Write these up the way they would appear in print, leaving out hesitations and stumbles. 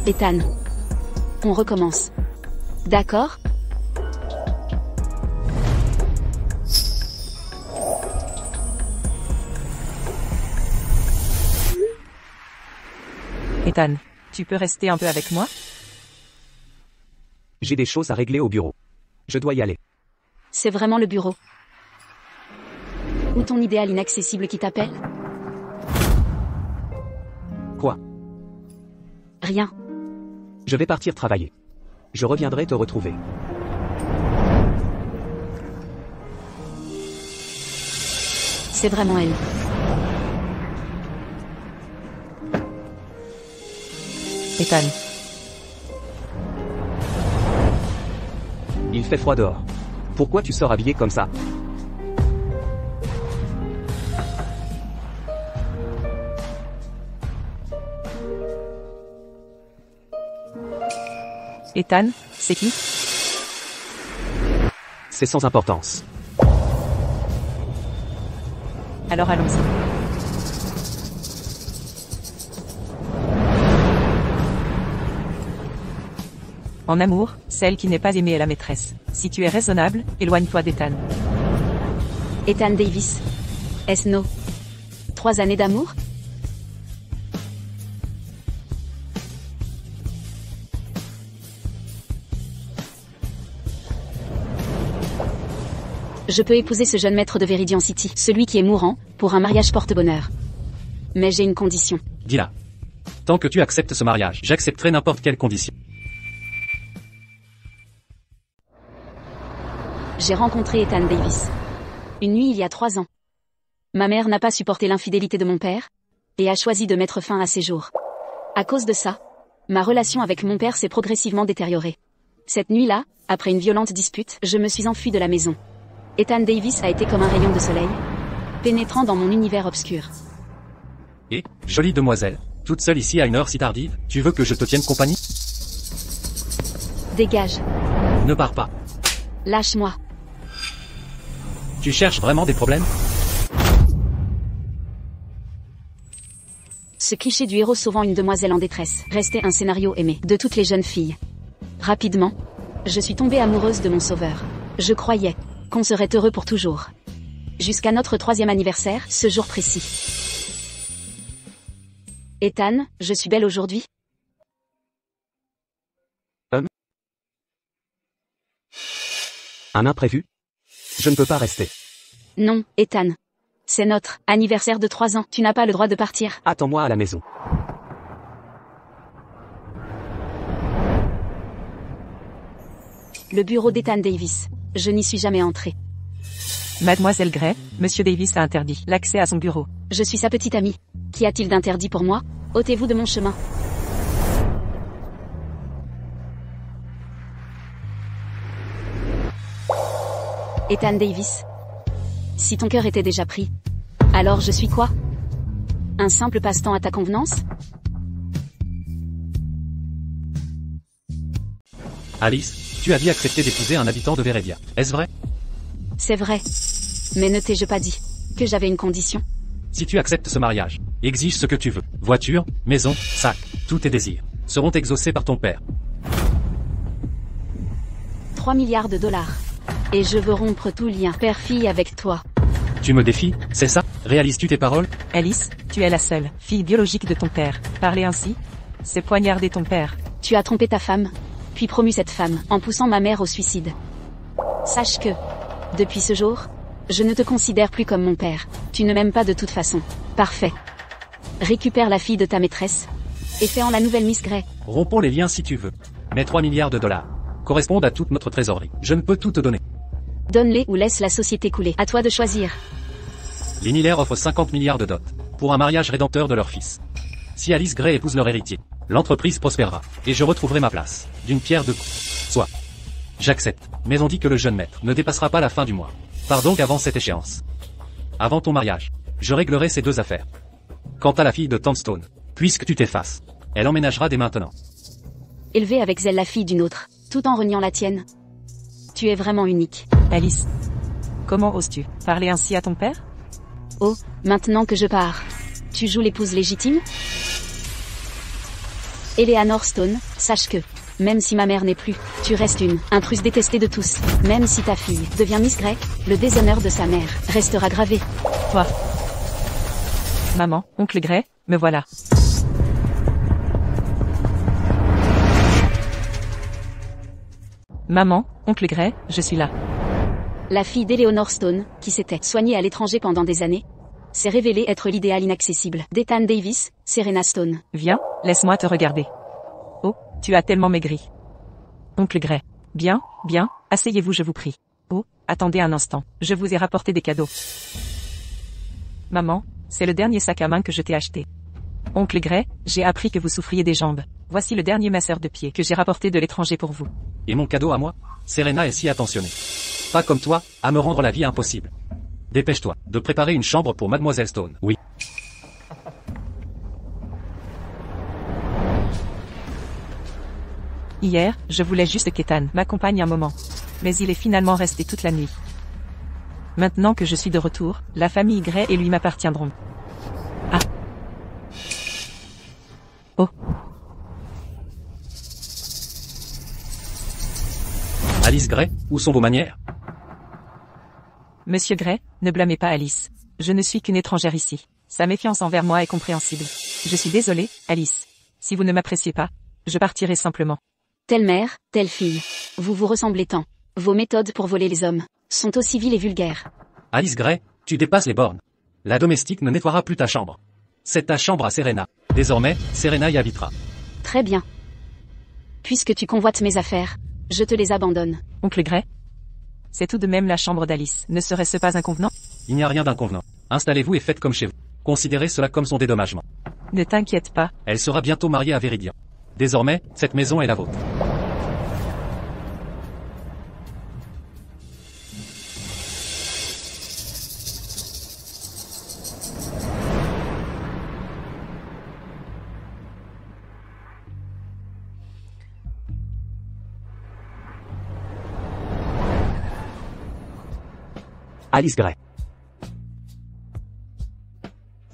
Ethan. On recommence. D'accord? Ethan, tu peux rester un peu avec moi? J'ai des choses à régler au bureau. Je dois y aller. C'est vraiment le bureau. Ou ton idéal inaccessible qui t'appelle? Quoi? Rien. Je vais partir travailler. Je reviendrai te retrouver. C'est vraiment elle. Ethan. Il fait froid dehors. Pourquoi tu sors habillé comme ça? Ethan, c'est qui? C'est sans importance. Alors allons-y. En amour, celle qui n'est pas aimée est la maîtresse. Si tu es raisonnable, éloigne-toi d'Ethan. Ethan Davis. Est-ce nos 3 années d'amour? Je peux épouser ce jeune maître de Viridian City, celui qui est mourant, pour un mariage porte-bonheur. Mais j'ai une condition. Dis-la. Tant que tu acceptes ce mariage, j'accepterai n'importe quelle condition. J'ai rencontré Ethan Davis. Une nuit il y a 3 ans. Ma mère n'a pas supporté l'infidélité de mon père, et a choisi de mettre fin à ses jours. À cause de ça, ma relation avec mon père s'est progressivement détériorée. Cette nuit-là, après une violente dispute, je me suis enfuie de la maison. Ethan Davis a été comme un rayon de soleil, pénétrant dans mon univers obscur. Et, jolie demoiselle, toute seule ici à une heure si tardive, tu veux que je te tienne compagnie? Dégage. Ne pars pas. Lâche-moi. Tu cherches vraiment des problèmes? Ce cliché du héros sauvant une demoiselle en détresse restait un scénario aimé de toutes les jeunes filles. Rapidement, je suis tombée amoureuse de mon sauveur. Je croyais qu'on serait heureux pour toujours. Jusqu'à notre 3e anniversaire, ce jour précis. Ethan, je suis belle aujourd'hui? Un imprévu? Je ne peux pas rester. Non, Ethan. C'est notre anniversaire de 3 ans. Tu n'as pas le droit de partir. Attends-moi à la maison. Le bureau d'Ethan Davis. Je n'y suis jamais entrée. Mademoiselle Gray, Monsieur Davis a interdit l'accès à son bureau. Je suis sa petite amie. Qu'y a-t-il d'interdit pour moi? Ôtez-vous de mon chemin. Ethan Davis. Si ton cœur était déjà pris, alors je suis quoi? Un simple passe-temps à ta convenance? Alice, tu as dit accepter d'épouser un habitant de Veredia. Est-ce vrai? C'est vrai. Mais ne t'ai-je pas dit que j'avais une condition? Si tu acceptes ce mariage, exige ce que tu veux. Voiture, maison, sac, tous tes désirs seront exaucés par ton père. 3 milliards de dollars. Et je veux rompre tout lien père-fille avec toi. Tu me défies, c'est ça? Réalises-tu tes paroles? Alice, tu es la seule fille biologique de ton père. Parler ainsi, c'est poignarder ton père. Tu as trompé ta femme, puis promu cette femme, en poussant ma mère au suicide. Sache que, depuis ce jour, je ne te considère plus comme mon père. Tu ne m'aimes pas de toute façon. Parfait. Récupère la fille de ta maîtresse, et fais-en la nouvelle Miss Gray. Rompons les liens si tu veux. Mais 3 milliards de dollars correspondent à toute notre trésorerie. Je ne peux tout te donner. Donne-les ou laisse la société couler. À toi de choisir. L'Inilaire offre 50 milliards de dot pour un mariage rédempteur de leur fils. Si Alice Gray épouse leur héritier, l'entreprise prospérera, et je retrouverai ma place, d'une pierre deux coups. Soit. J'accepte, mais on dit que le jeune maître ne dépassera pas la fin du mois. Pars donc avant cette échéance. Avant ton mariage, je réglerai ces 2 affaires. Quant à la fille de Tombstone, puisque tu t'effaces, elle emménagera dès maintenant. Élever avec zèle la fille d'une autre, tout en reniant la tienne. Tu es vraiment unique. Alice, comment oses-tu parler ainsi à ton père? Oh, maintenant que je pars, tu joues l'épouse légitime? Eleanor Stone, sache que, même si ma mère n'est plus, tu restes une intruse détestée de tous. Même si ta fille devient Miss Grey, le déshonneur de sa mère restera gravé. Toi. Maman, oncle Gray, me voilà. Maman, oncle Gray, je suis là. La fille d'Eleanor Stone, qui s'était soignée à l'étranger pendant des années, s'est révélée être l'idéal inaccessible d'Ethan Davis, Serena Stone. Viens, laisse-moi te regarder. Oh, tu as tellement maigri. Oncle Gray. Bien, bien, asseyez-vous je vous prie. Oh, attendez un instant, je vous ai rapporté des cadeaux. Maman, c'est le dernier sac à main que je t'ai acheté. Oncle Gray, j'ai appris que vous souffriez des jambes. Voici le dernier masseur de pied que j'ai rapporté de l'étranger pour vous. Et mon cadeau à moi? Serena est si attentionnée. Pas comme toi, à me rendre la vie impossible. Dépêche-toi, de préparer une chambre pour Mademoiselle Stone. Oui. Hier, je voulais juste qu'Ethan m'accompagne un moment. Mais il est finalement resté toute la nuit. Maintenant que je suis de retour, la famille Gray et lui m'appartiendront. Ah. Oh. Alice Gray, où sont vos manières? Monsieur Gray, ne blâmez pas Alice. Je ne suis qu'une étrangère ici. Sa méfiance envers moi est compréhensible. Je suis désolée, Alice. Si vous ne m'appréciez pas, je partirai simplement. Telle mère, telle fille. Vous vous ressemblez tant. Vos méthodes pour voler les hommes sont aussi viles et vulgaires. Alice Gray, tu dépasses les bornes. La domestique ne nettoiera plus ta chambre. C'est ta chambre à Serena. Désormais, Serena y habitera. Très bien. Puisque tu convoites mes affaires, je te les abandonne. Oncle Gray? C'est tout de même la chambre d'Alice. Ne serait-ce pas inconvenant? Il n'y a rien d'inconvenant. Installez-vous et faites comme chez vous. Considérez cela comme son dédommagement. Ne t'inquiète pas. Elle sera bientôt mariée à Viridian. Désormais, cette maison est la vôtre. Alice Gray.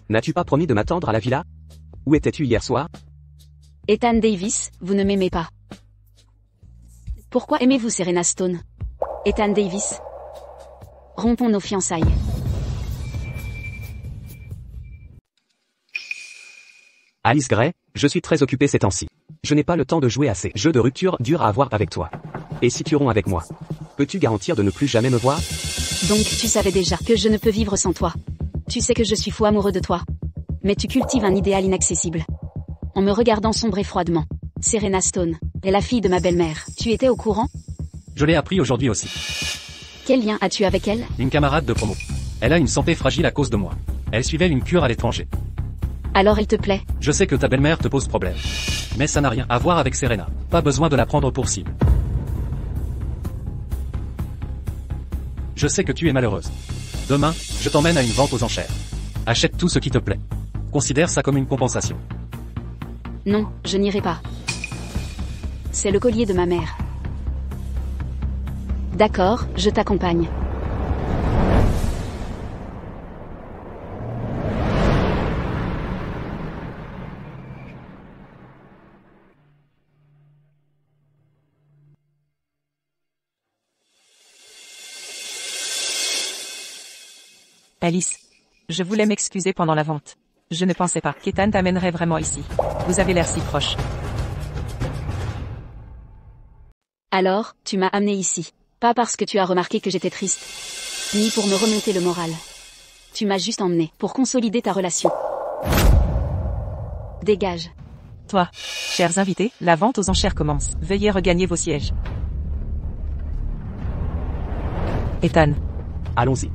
N'as-tu pas promis de m'attendre à la villa? Où étais-tu hier soir? Ethan Davis, vous ne m'aimez pas. Pourquoi aimez-vous Serena Stone? Ethan Davis. Rompons nos fiançailles. Alice Gray, je suis très occupé ces temps-ci. Je n'ai pas le temps de jouer à ces jeux de rupture durs à avoir avec toi. Et si tu romps avec moi, peux-tu garantir de ne plus jamais me voir? Donc tu savais déjà que je ne peux vivre sans toi. Tu sais que je suis fou amoureux de toi. Mais tu cultives un idéal inaccessible. En me regardant sombrer froidement. Serena Stone est la fille de ma belle-mère. Tu étais au courant? Je l'ai appris aujourd'hui aussi. Quel lien as-tu avec elle? Une camarade de promo. Elle a une santé fragile à cause de moi. Elle suivait une cure à l'étranger. Alors elle te plaît? Je sais que ta belle-mère te pose problème. Mais ça n'a rien à voir avec Serena. Pas besoin de la prendre pour cible. Je sais que tu es malheureuse. Demain, je t'emmène à une vente aux enchères. Achète tout ce qui te plaît. Considère ça comme une compensation. Non, je n'irai pas. C'est le collier de ma mère. D'accord, je t'accompagne. Alice. Je voulais m'excuser pendant la vente. Je ne pensais pas qu'Ethan t'amènerait vraiment ici. Vous avez l'air si proche. Alors, tu m'as amené ici. Pas parce que tu as remarqué que j'étais triste. Ni pour me remonter le moral. Tu m'as juste emmené pour consolider ta relation. Dégage. Toi, chers invités, la vente aux enchères commence. Veuillez regagner vos sièges. Ethan. Allons-y.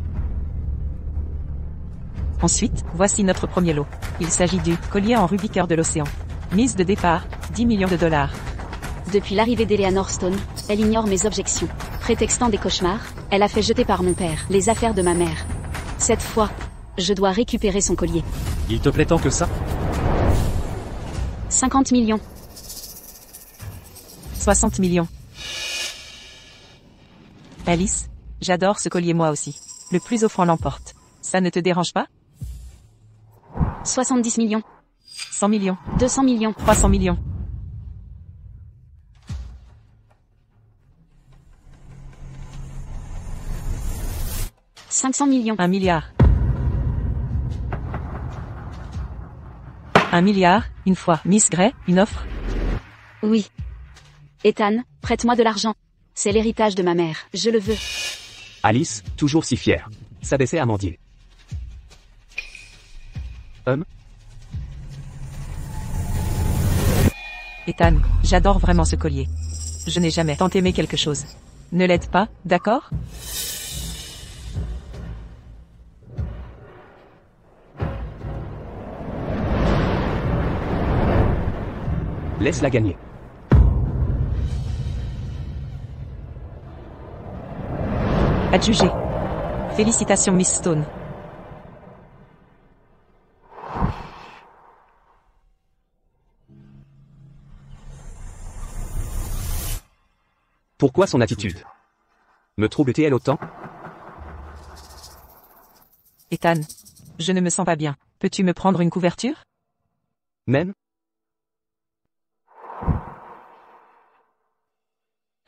Ensuite, voici notre premier lot. Il s'agit du collier en rubis cœur de l'océan. Mise de départ, 10 millions de dollars. Depuis l'arrivée d'Eleanor Stone, elle ignore mes objections. Prétextant des cauchemars, elle a fait jeter par mon père les affaires de ma mère. Cette fois, je dois récupérer son collier. Il te plaît tant que ça? 50 millions. 60 millions. Alice, j'adore ce collier moi aussi. Le plus offrant l'emporte. Ça ne te dérange pas? 70 millions. 100 millions. 200 millions. 300 millions. 500 millions. 1 milliard. 1 milliard, une fois. Miss Gray, une offre? Oui. Ethan, prête-moi de l'argent. C'est l'héritage de ma mère, je le veux. Alice, toujours si fière, s'abaissait à mendier. Ethan, j'adore vraiment ce collier. Je n'ai jamais tant aimé quelque chose. Ne l'aide pas, d'accord? Laisse-la gagner. Adjugé. Félicitations Miss Stone. Pourquoi son attitude? Me trouble-t-elle autant? Ethan, je ne me sens pas bien. Peux-tu me prendre une couverture? Même?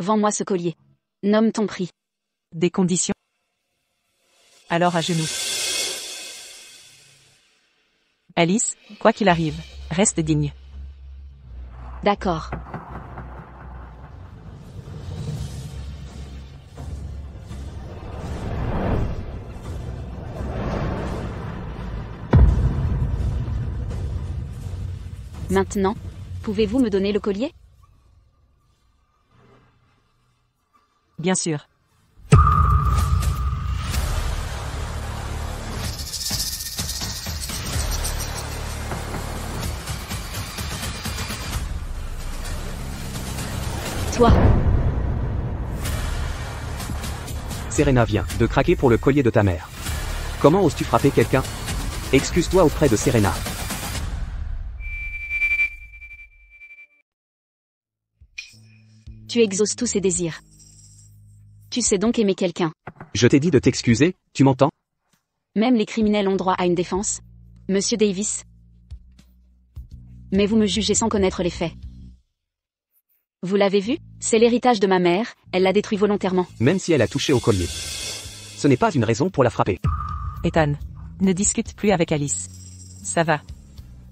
Vends-moi ce collier. Nomme ton prix. Des conditions? Alors à genoux. Alice, quoi qu'il arrive, reste digne. D'accord. Maintenant, pouvez-vous me donner le collier? Bien sûr. Toi. Serena vient de craquer pour le collier de ta mère. Comment oses-tu frapper quelqu'un? Excuse-toi auprès de Serena. Tu exauces tous ses désirs. Tu sais donc aimer quelqu'un. Je t'ai dit de t'excuser, tu m'entends? Même les criminels ont droit à une défense. Monsieur Davis. Mais vous me jugez sans connaître les faits. Vous l'avez vu? C'est l'héritage de ma mère, elle l'a détruit volontairement. Même si elle a touché au collier. Ce n'est pas une raison pour la frapper. Ethan, ne discute plus avec Alice. Ça va.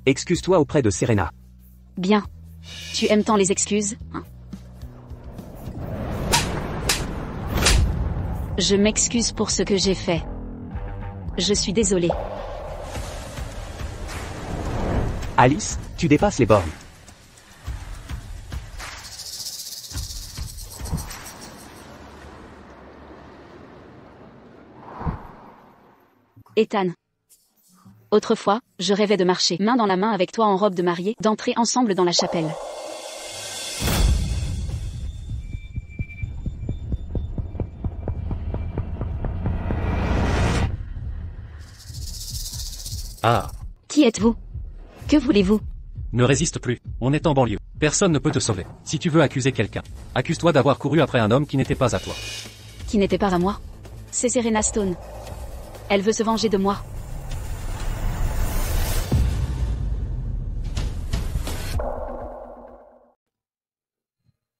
Excuse-toi auprès de Serena. Bien. Tu aimes tant les excuses, hein? Je m'excuse pour ce que j'ai fait. Je suis désolée. Alice, tu dépasses les bornes. Ethan. Autrefois, je rêvais de marcher main dans la main avec toi en robe de mariée, d'entrer ensemble dans la chapelle. Ah. Qui êtes-vous? Que voulez-vous? Ne résiste plus, on est en banlieue. Personne ne peut te sauver. Si tu veux accuser quelqu'un, accuse-toi d'avoir couru après un homme qui n'était pas à toi. Qui n'était pas à moi? C'est Serena Stone. Elle veut se venger de moi.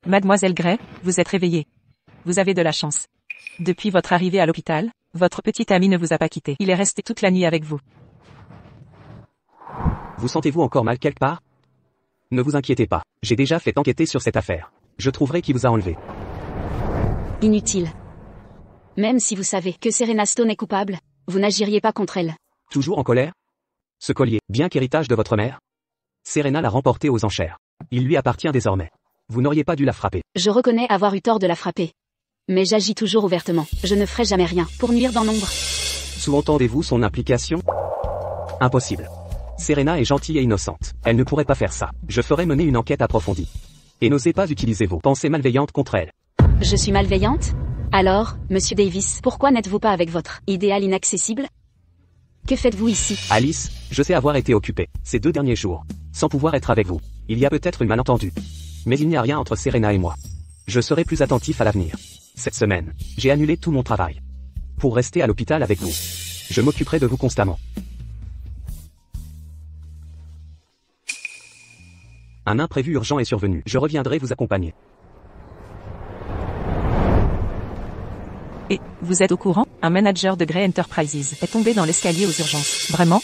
Mademoiselle Gray, vous êtes réveillée. Vous avez de la chance. Depuis votre arrivée à l'hôpital, votre petit ami ne vous a pas quitté. Il est resté toute la nuit avec vous. Vous sentez-vous encore mal quelque part? Ne vous inquiétez pas, j'ai déjà fait enquêter sur cette affaire. Je trouverai qui vous a enlevé. Inutile. Même si vous savez que Serena Stone est coupable, vous n'agiriez pas contre elle. Toujours en colère? Ce collier, bien qu'héritage de votre mère? Serena l'a remporté aux enchères. Il lui appartient désormais. Vous n'auriez pas dû la frapper. Je reconnais avoir eu tort de la frapper. Mais j'agis toujours ouvertement. Je ne ferai jamais rien pour nuire dans l'ombre. Sous-entendez-vous son implication? Impossible. Serena est gentille et innocente. Elle ne pourrait pas faire ça. Je ferai mener une enquête approfondie. Et n'osez pas utiliser vos pensées malveillantes contre elle. Je suis malveillante? Alors, Monsieur Davis, pourquoi n'êtes-vous pas avec votre idéal inaccessible? Que faites-vous ici? Alice, je sais avoir été occupée, ces 2 derniers jours, sans pouvoir être avec vous. Il y a peut-être une malentendu. Mais il n'y a rien entre Serena et moi. Je serai plus attentif à l'avenir. Cette semaine, j'ai annulé tout mon travail. Pour rester à l'hôpital avec vous. Je m'occuperai de vous constamment. Un imprévu urgent est survenu. Je reviendrai vous accompagner. Et, vous êtes au courant? Un manager de Grey Enterprises est tombé dans l'escalier aux urgences. Vraiment?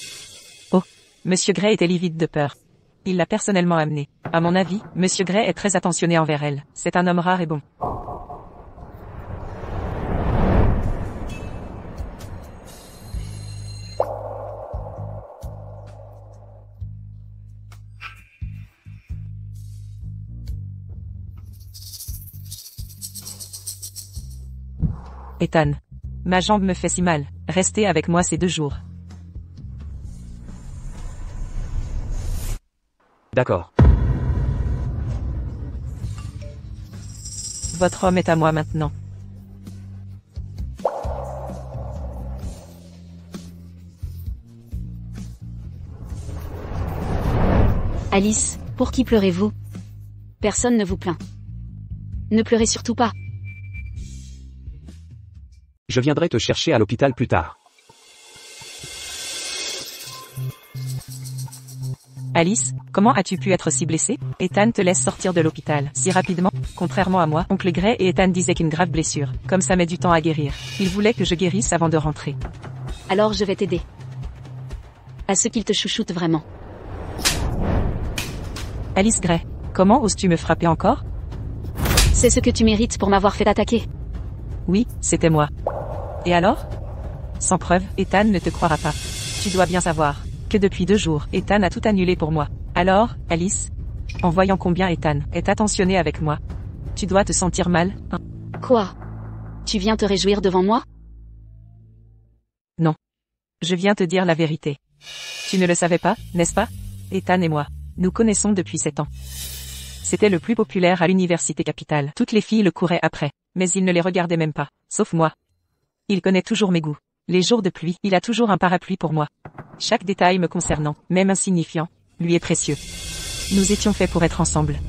Oh. Monsieur Grey était livide de peur. Il l'a personnellement amené. À mon avis, Monsieur Grey est très attentionné envers elle. C'est un homme rare et bon. Ethan. Ma jambe me fait si mal. Restez avec moi ces 2 jours. D'accord. Votre homme est à moi maintenant. Alice, pour qui pleurez-vous? Personne ne vous plaint. Ne pleurez surtout pas. Je viendrai te chercher à l'hôpital plus tard. Alice, comment as-tu pu être si blessée? Ethan te laisse sortir de l'hôpital si rapidement. Contrairement à moi, oncle Grey et Ethan disaient qu'une grave blessure, comme ça met du temps à guérir. Ils voulaient que je guérisse avant de rentrer. Alors je vais t'aider. À ce qu'il te chouchoute vraiment. Alice Grey, comment oses-tu me frapper encore? C'est ce que tu mérites pour m'avoir fait attaquer. Oui, c'était moi. Et alors? Sans preuve, Ethan ne te croira pas. Tu dois bien savoir que depuis 2 jours, Ethan a tout annulé pour moi. Alors, Alice, en voyant combien Ethan est attentionné avec moi, tu dois te sentir mal, hein? Quoi? Tu viens te réjouir devant moi? Non. Je viens te dire la vérité. Tu ne le savais pas, n'est-ce pas? Ethan et moi, nous connaissons depuis 7 ans. C'était le plus populaire à l'université capitale. Toutes les filles le couraient après, mais il ne les regardait même pas, sauf moi. Il connaît toujours mes goûts. Les jours de pluie, il a toujours un parapluie pour moi. Chaque détail me concernant, même insignifiant, lui est précieux. Nous étions faits pour être ensemble.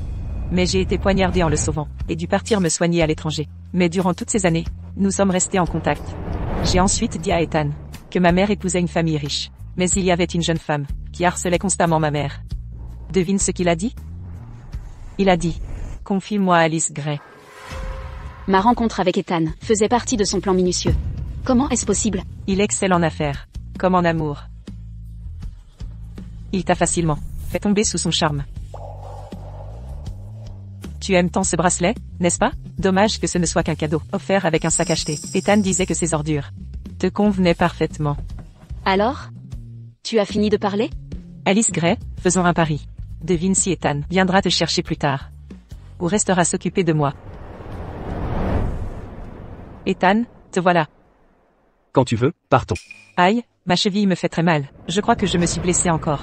Mais j'ai été poignardé en le sauvant, et dû partir me soigner à l'étranger. Mais durant toutes ces années, nous sommes restés en contact. J'ai ensuite dit à Ethan que ma mère épousait une famille riche. Mais il y avait une jeune femme qui harcelait constamment ma mère. Devine ce qu'il a dit? Il a dit « Confie-moi Alice Grey ». Ma rencontre avec Ethan faisait partie de son plan minutieux. Comment est-ce possible? Il excelle en affaires, comme en amour. Il t'a facilement fait tomber sous son charme. Tu aimes tant ce bracelet, n'est-ce pas? Dommage que ce ne soit qu'un cadeau, offert avec un sac acheté. Ethan disait que ces ordures te convenaient parfaitement. Alors? Tu as fini de parler? Alice Grey, faisons un pari. Devine si Ethan viendra te chercher plus tard. Ou restera s'occuper de moi. Ethan, te voilà. Quand tu veux, partons. Aïe, ma cheville me fait très mal. Je crois que je me suis blessée encore.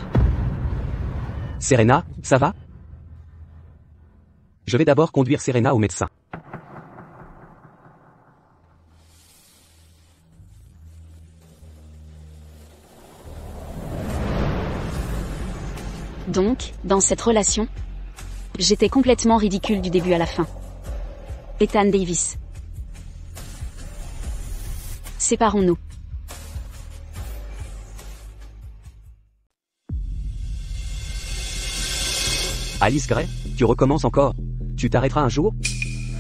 Serena, ça va? Je vais d'abord conduire Serena au médecin. Donc, dans cette relation, j'étais complètement ridicule du début à la fin. Ethan Davis. Séparons-nous. Alice Grey, tu recommences encore? Tu t'arrêteras un jour?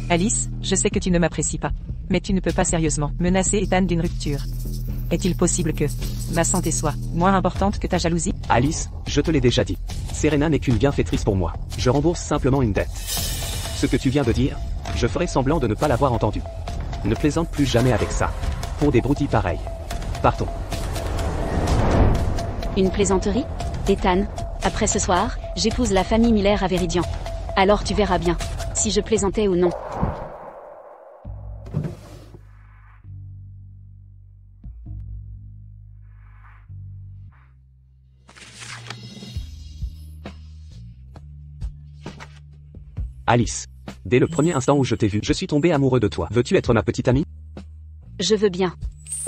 Alice, je sais que tu ne m'apprécies pas. Mais tu ne peux pas sérieusement menacer Ethan d'une rupture. Est-il possible que ma santé soit moins importante que ta jalousie? Alice, je te l'ai déjà dit. Serena n'est qu'une bienfaitrice pour moi. Je rembourse simplement une dette. Ce que tu viens de dire, je ferai semblant de ne pas l'avoir entendu. Ne plaisante plus jamais avec ça. Pour des broutilles pareilles. Partons. Une plaisanterie? Ethan, après ce soir, j'épouse la famille Miller à Véridian. Alors tu verras bien, si je plaisantais ou non. Alice. Dès le premier instant où je t'ai vu, je suis tombé amoureux de toi. Veux-tu être ma petite amie? Je veux bien.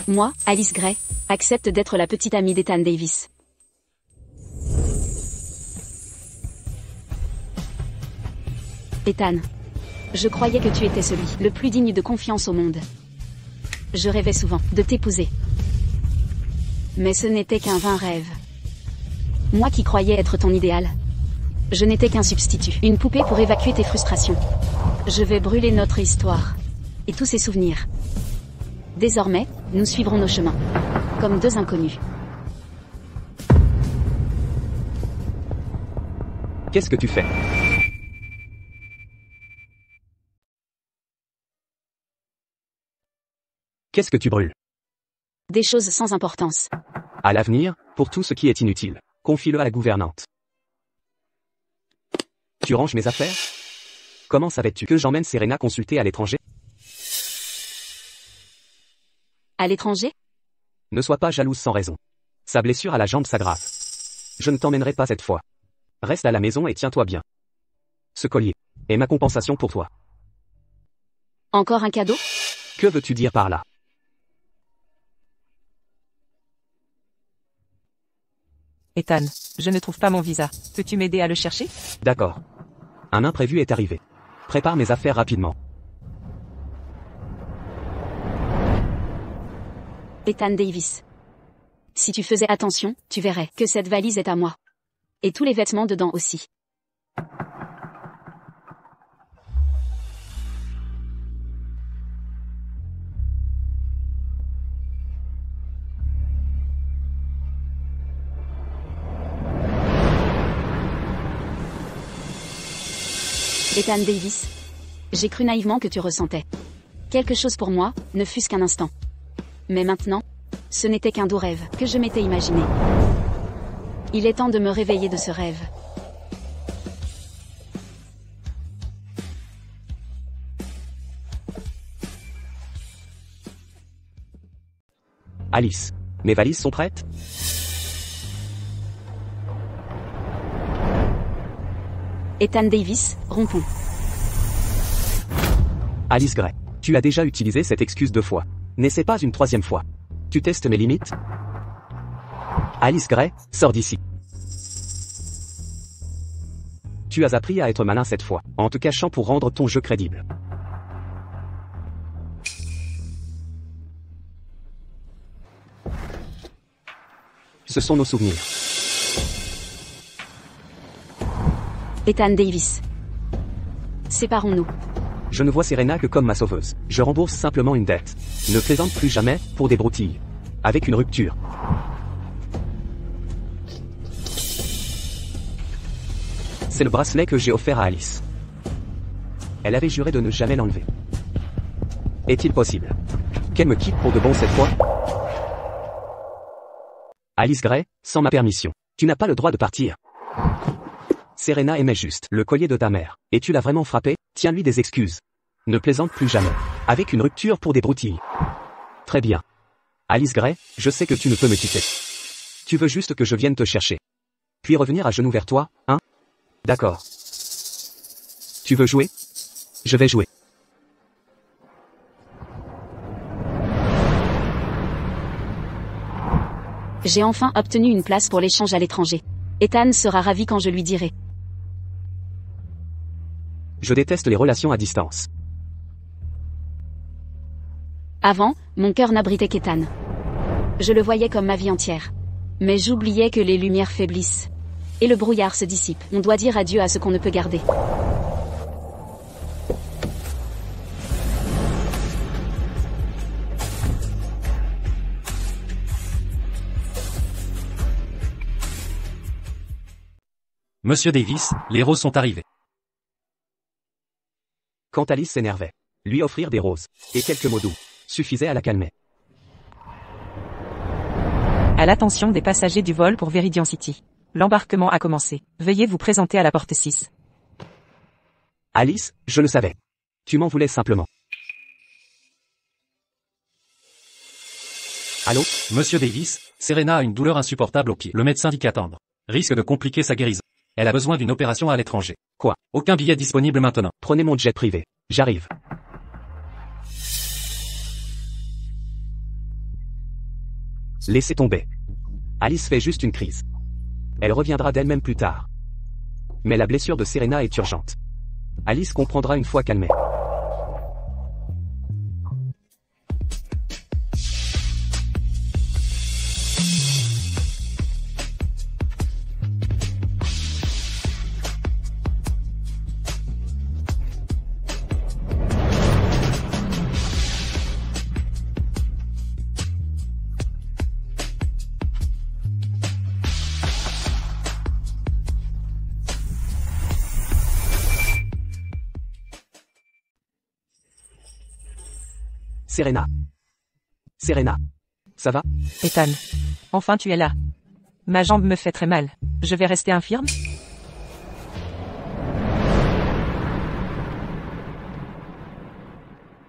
Moi, Alice Grey, accepte d'être la petite amie d'Ethan Davis. Ethan. Je croyais que tu étais celui le plus digne de confiance au monde. Je rêvais souvent de t'épouser. Mais ce n'était qu'un vain rêve. Moi qui croyais être ton idéal. Je n'étais qu'un substitut, une poupée pour évacuer tes frustrations. Je vais brûler notre histoire. Et tous ses souvenirs. Désormais, nous suivrons nos chemins. Comme deux inconnus. Qu'est-ce que tu fais? Qu'est-ce que tu brûles? Des choses sans importance. À l'avenir, pour tout ce qui est inutile, confie-le à la gouvernante. Tu ranges mes affaires? Comment savais-tu que j'emmène Serena consulter à l'étranger? À l'étranger? Ne sois pas jalouse sans raison. Sa blessure à la jambe s'aggrave. Je ne t'emmènerai pas cette fois. Reste à la maison et tiens-toi bien. Ce collier est ma compensation pour toi. Encore un cadeau? Que veux-tu dire par là? Ethan, je ne trouve pas mon visa. Peux-tu m'aider à le chercher? D'accord. Un imprévu est arrivé. Prépare mes affaires rapidement. Ethan Davis. Si tu faisais attention, tu verrais que cette valise est à moi. Et tous les vêtements dedans aussi. Ethan Davis. J'ai cru naïvement que tu ressentais quelque chose pour moi, ne fût-ce qu'un instant. Mais maintenant, ce n'était qu'un doux rêve que je m'étais imaginé. Il est temps de me réveiller de ce rêve. Alice, mes valises sont prêtes? Ethan Davis, rompons. Alice Gray, tu as déjà utilisé cette excuse 2 fois. N'essaie pas une 3e fois. Tu testes mes limites? Alice Gray, sors d'ici. Tu as appris à être malin cette fois, en te cachant pour rendre ton jeu crédible. Ce sont nos souvenirs. Ethan Davis. Séparons-nous. Je ne vois Serena que comme ma sauveuse. Je rembourse simplement une dette. Ne plaisante plus jamais, pour des broutilles. Avec une rupture. C'est le bracelet que j'ai offert à Alice. Elle avait juré de ne jamais l'enlever. Est-il possible qu'elle me quitte pour de bon cette fois? Alice Gray, sans ma permission. Tu n'as pas le droit de partir. Serena aimait juste le collier de ta mère. Et tu l'as vraiment frappé? Tiens-lui des excuses. Ne plaisante plus jamais. Avec une rupture pour des broutilles. Très bien. Alice Gray, je sais que tu ne peux me quitter. Tu veux juste que je vienne te chercher. Puis revenir à genoux vers toi, hein? D'accord. Tu veux jouer? Je vais jouer. J'ai enfin obtenu une place pour l'échange à l'étranger. Ethan sera ravi quand je lui dirai. Je déteste les relations à distance. Avant, mon cœur n'abritait qu'Ethan. Je le voyais comme ma vie entière. Mais j'oubliais que les lumières faiblissent. Et le brouillard se dissipe. On doit dire adieu à ce qu'on ne peut garder. Monsieur Davis, les roses sont arrivées. Quand Alice s'énervait, lui offrir des roses, et quelques mots doux, suffisait à la calmer. À l'attention des passagers du vol pour Viridian City. L'embarquement a commencé. Veuillez vous présenter à la porte 6. Alice, je le savais. Tu m'en voulais simplement. Allô? Monsieur Davis, Serena a une douleur insupportable au pied. Le médecin dit qu'attendre risque de compliquer sa guérison. Elle a besoin d'une opération à l'étranger. Quoi? Aucun billet disponible maintenant. Prenez mon jet privé. J'arrive. Laissez tomber. Alice fait juste une crise. Elle reviendra d'elle-même plus tard. Mais la blessure de Serena est urgente. Alice comprendra une fois calmée. Serena. Serena. Ça va? Ethan. Enfin tu es là. Ma jambe me fait très mal. Je vais rester infirme?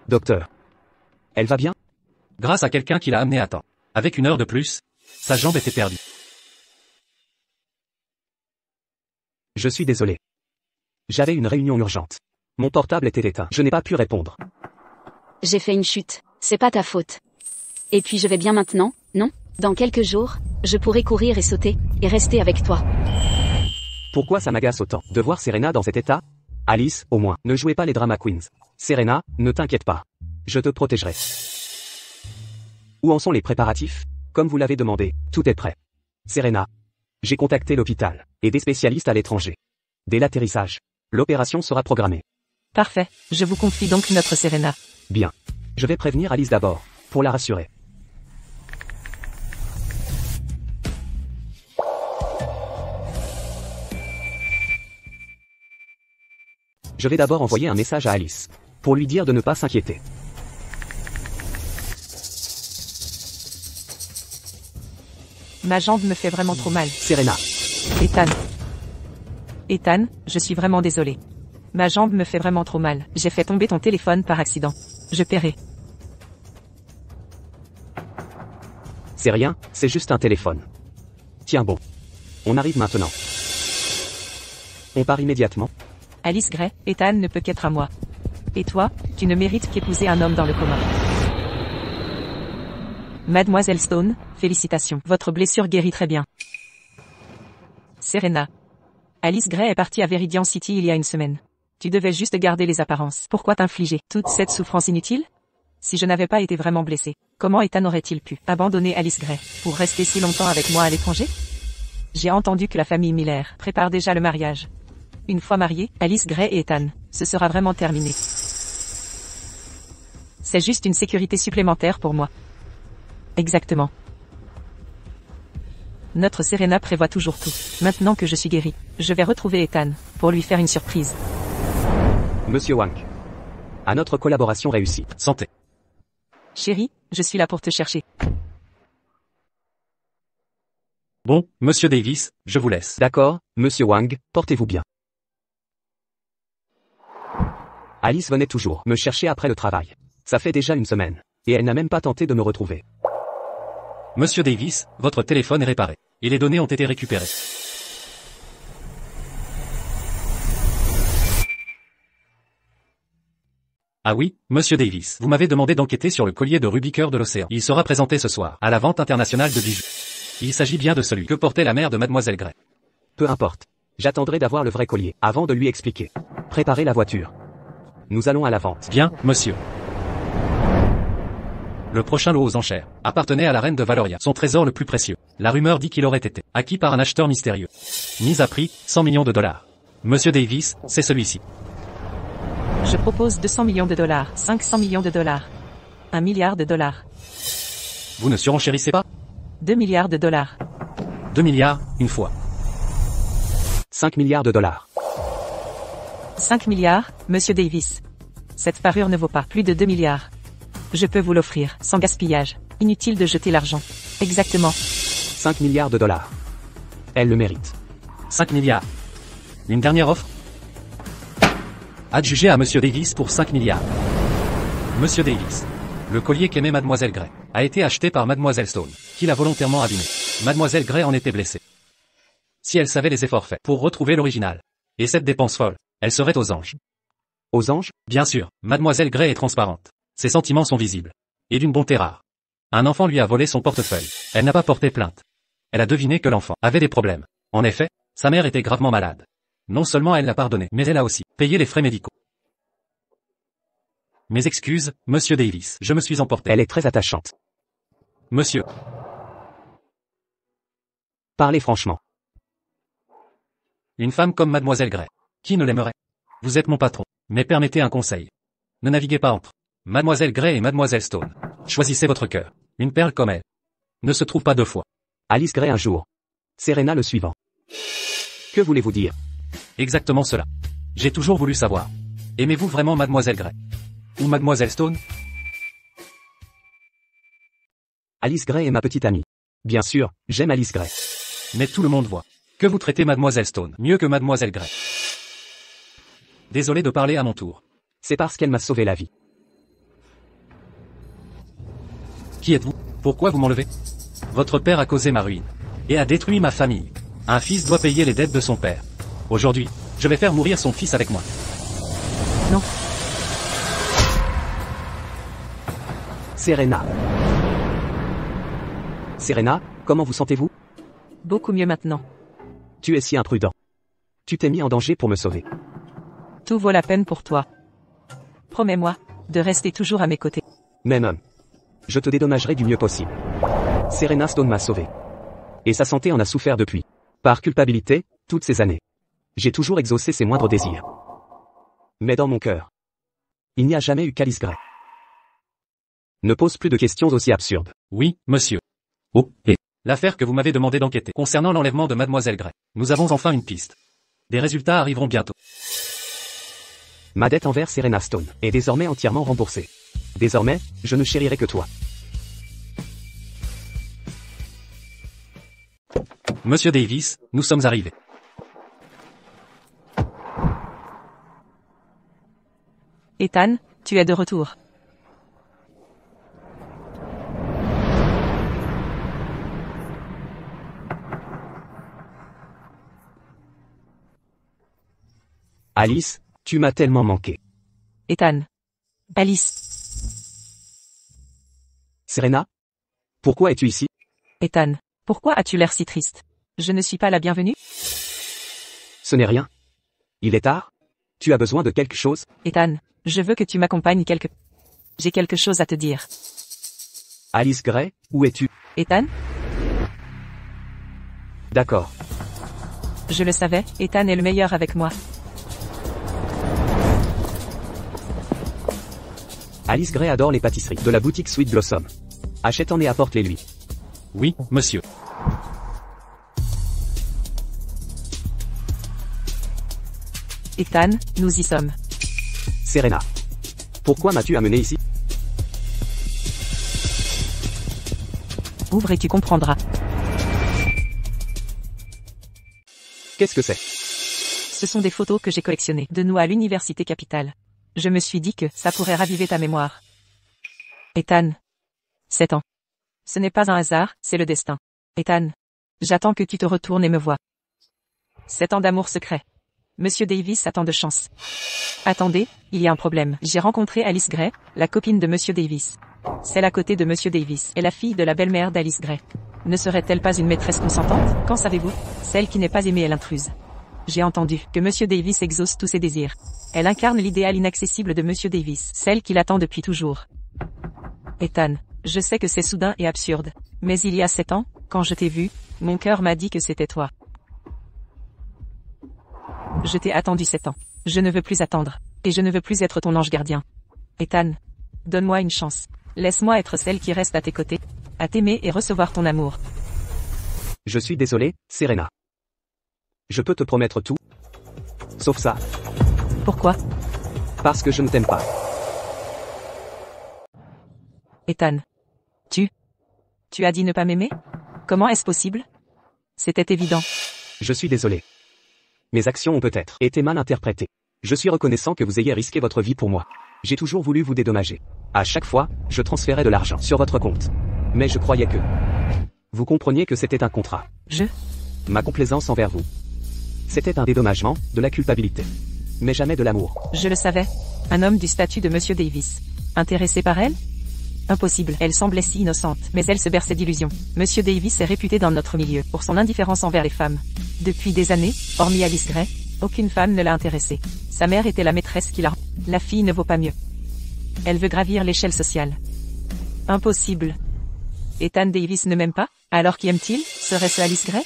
Docteur. Elle va bien? Grâce à quelqu'un qui l'a amené à temps. Avec une heure de plus, sa jambe était perdue. Je suis désolé. J'avais une réunion urgente. Mon portable était éteint. Je n'ai pas pu répondre. J'ai fait une chute. C'est pas ta faute. Et puis je vais bien maintenant, non? Dans quelques jours, je pourrai courir et sauter, et rester avec toi. Pourquoi ça m'agace autant de voir Serena dans cet état? Alice, au moins, ne jouez pas les drama queens. Serena, ne t'inquiète pas. Je te protégerai. Où en sont les préparatifs? Comme vous l'avez demandé, tout est prêt. Serena. J'ai contacté l'hôpital, et des spécialistes à l'étranger. Dès l'atterrissage, l'opération sera programmée. Parfait, je vous confie donc notre Serena. Bien. Je vais prévenir Alice d'abord, pour la rassurer. Je vais d'abord envoyer un message à Alice, pour lui dire de ne pas s'inquiéter. Ma jambe me fait vraiment trop mal. Serena. Ethan. Ethan, je suis vraiment désolé. Ma jambe me fait vraiment trop mal. J'ai fait tomber ton téléphone par accident. Je paierai. C'est rien, c'est juste un téléphone. Tiens bon. On arrive maintenant. On part immédiatement. Alice Gray, Ethan ne peut qu'être à moi. Et toi, tu ne mérites qu'épouser un homme dans le coma. Mademoiselle Stone, félicitations. Votre blessure guérit très bien. Serena. Alice Gray est partie à Viridian City il y a une semaine. Tu devais juste garder les apparences. Pourquoi t'infliger toute cette souffrance inutile? Si je n'avais pas été vraiment blessé, comment Ethan aurait-il pu abandonner Alice Gray pour rester si longtemps avec moi à l'étranger? J'ai entendu que la famille Miller prépare déjà le mariage. Une fois mariés, Alice Gray et Ethan, ce sera vraiment terminé. C'est juste une sécurité supplémentaire pour moi. Exactement. Notre Serena prévoit toujours tout. Maintenant que je suis guérie, je vais retrouver Ethan, pour lui faire une surprise. Monsieur Wang. À notre collaboration réussie. Santé. Chérie, je suis là pour te chercher. Bon, monsieur Davis, je vous laisse. D'accord, monsieur Wang, portez-vous bien. Alice venait toujours me chercher après le travail. Ça fait déjà une semaine. Et elle n'a même pas tenté de me retrouver. Monsieur Davis, votre téléphone est réparé. Et les données ont été récupérées. Ah oui, monsieur Davis, vous m'avez demandé d'enquêter sur le collier de rubis cœur de l'océan. Il sera présenté ce soir, à la vente internationale de bijoux. Il s'agit bien de celui que portait la mère de mademoiselle Gray. Peu importe. J'attendrai d'avoir le vrai collier, avant de lui expliquer. Préparez la voiture. Nous allons à la vente. Bien, monsieur. Le prochain lot aux enchères appartenait à la reine de Valoria, son trésor le plus précieux. La rumeur dit qu'il aurait été acquis par un acheteur mystérieux. Mise à prix, 100 millions de dollars. Monsieur Davis, c'est celui-ci. Je propose 200 millions de dollars, 500 millions de dollars, 1 milliard de dollars, Vous ne surenchérissez pas? 2 milliards de dollars. 2 milliards, une fois. 5 milliards de dollars. 5 milliards, monsieur Davis. Cette parure ne vaut pas plus de 2 milliards. Je peux vous l'offrir, sans gaspillage. Inutile de jeter l'argent. Exactement. 5 milliards de dollars. Elle le mérite. 5 milliards. Une dernière offre? Adjugé à monsieur Davis pour 5 milliards. Monsieur Davis. Le collier qu'aimait mademoiselle Gray a été acheté par mademoiselle Stone, qui l'a volontairement abîmé. Mademoiselle Gray en était blessée. Si elle savait les efforts faits pour retrouver l'original, et cette dépense folle, elle serait aux anges. Aux anges? Bien sûr, mademoiselle Gray est transparente. Ses sentiments sont visibles. Et d'une bonté rare. Un enfant lui a volé son portefeuille. Elle n'a pas porté plainte. Elle a deviné que l'enfant avait des problèmes. En effet, sa mère était gravement malade. Non seulement elle l'a pardonné, mais elle a aussi payé les frais médicaux. Mes excuses, monsieur Davis, je me suis emporté. Elle est très attachante. Monsieur. Parlez franchement. Une femme comme mademoiselle Gray. Qui ne l'aimerait? Vous êtes mon patron. Mais permettez un conseil. Ne naviguez pas entre mademoiselle Gray et mademoiselle Stone. Choisissez votre cœur. Une perle comme elle ne se trouve pas deux fois. Alice Gray un jour. Serena le suivant. Que voulez-vous dire? Exactement cela. J'ai toujours voulu savoir. Aimez-vous vraiment mademoiselle Gray? Ou mademoiselle Stone? Alice Gray est ma petite amie. Bien sûr, j'aime Alice Gray. Mais tout le monde voit que vous traitez Mademoiselle Stone mieux que Mademoiselle Gray. Désolé de parler à mon tour. C'est parce qu'elle m'a sauvé la vie. Qui êtes-vous? Pourquoi vous m'enlevez? Votre père a causé ma ruine. Et a détruit ma famille. Un fils doit payer les dettes de son père. Aujourd'hui, je vais faire mourir son fils avec moi. Non. Serena. Serena, comment vous sentez-vous? Beaucoup mieux maintenant. Tu es si imprudent. Tu t'es mis en danger pour me sauver. Tout vaut la peine pour toi. Promets-moi de rester toujours à mes côtés. Même homme. Je te dédommagerai du mieux possible. Serena Stone m'a sauvé. Et sa santé en a souffert depuis. Par culpabilité, toutes ces années. J'ai toujours exaucé ses moindres désirs. Mais dans mon cœur, il n'y a jamais eu qu'Alice Gray. Ne pose plus de questions aussi absurdes. Oui, monsieur. Oh, et l'affaire que vous m'avez demandé d'enquêter concernant l'enlèvement de Mademoiselle Gray. Nous avons enfin une piste. Des résultats arriveront bientôt. Ma dette envers Serena Stone est désormais entièrement remboursée. Désormais, je ne chérirai que toi. Monsieur Davis, nous sommes arrivés. Ethan, tu es de retour. Alice, tu m'as tellement manqué. Ethan. Alice. Serena? Pourquoi es-tu ici? Ethan. Pourquoi as-tu l'air si triste? Je ne suis pas la bienvenue? Ce n'est rien. Il est tard? Tu as besoin de quelque chose? Ethan, je veux que tu m'accompagnes J'ai quelque chose à te dire. Alice Gray, où es-tu? Ethan? D'accord. Je le savais, Ethan est le meilleur avec moi. Alice Gray adore les pâtisseries de la boutique Sweet Blossom. Achète-en et apporte-les lui. Oui, monsieur. Ethan, nous y sommes. Serena. Pourquoi m'as-tu amené ici? Ouvre et tu comprendras. Qu'est-ce que c'est? Ce sont des photos que j'ai collectionnées de nous à l'université capitale. Je me suis dit que ça pourrait raviver ta mémoire. Ethan. 7 ans. Ce n'est pas un hasard, c'est le destin. Ethan. J'attends que tu te retournes et me vois. 7 ans d'amour secret. Monsieur Davis a tant de chance. Attendez, il y a un problème. J'ai rencontré Alice Gray, la copine de Monsieur Davis. Celle à côté de Monsieur Davis est la fille de la belle-mère d'Alice Gray. Ne serait-elle pas une maîtresse consentante? Qu'en savez-vous? Celle qui n'est pas aimée est l'intruse. J'ai entendu que Monsieur Davis exauce tous ses désirs. Elle incarne l'idéal inaccessible de Monsieur Davis, celle qu'il attend depuis toujours. Ethan, je sais que c'est soudain et absurde, mais il y a 7 ans, quand je t'ai vu, mon cœur m'a dit que c'était toi. Je t'ai attendu 7 ans. Je ne veux plus attendre. Et je ne veux plus être ton ange gardien. Ethan, donne-moi une chance. Laisse-moi être celle qui reste à tes côtés, à t'aimer et recevoir ton amour. Je suis désolé, Serena. Je peux te promettre tout. Sauf ça. Pourquoi? Parce que je ne t'aime pas. Ethan. Tu as dit ne pas m'aimer? Comment est-ce possible? C'était évident. Je suis désolé. Mes actions ont peut-être été mal interprétées. Je suis reconnaissant que vous ayez risqué votre vie pour moi. J'ai toujours voulu vous dédommager. À chaque fois, je transférais de l'argent sur votre compte. Mais je croyais que vous compreniez que c'était un contrat. Ma complaisance envers vous. C'était un dédommagement, de la culpabilité. Mais jamais de l'amour. Je le savais. Un homme du statut de Monsieur Davis. Intéressé par elle? Impossible. Elle semblait si innocente, mais elle se berçait d'illusions. Monsieur Davis est réputé dans notre milieu pour son indifférence envers les femmes. Depuis des années, hormis Alice Gray, aucune femme ne l'a intéressé. Sa mère était la maîtresse qui l'a. La fille ne vaut pas mieux. Elle veut gravir l'échelle sociale. Impossible. Ethan Davis ne m'aime pas? Alors qui aime-t-il? Serait-ce Alice Gray?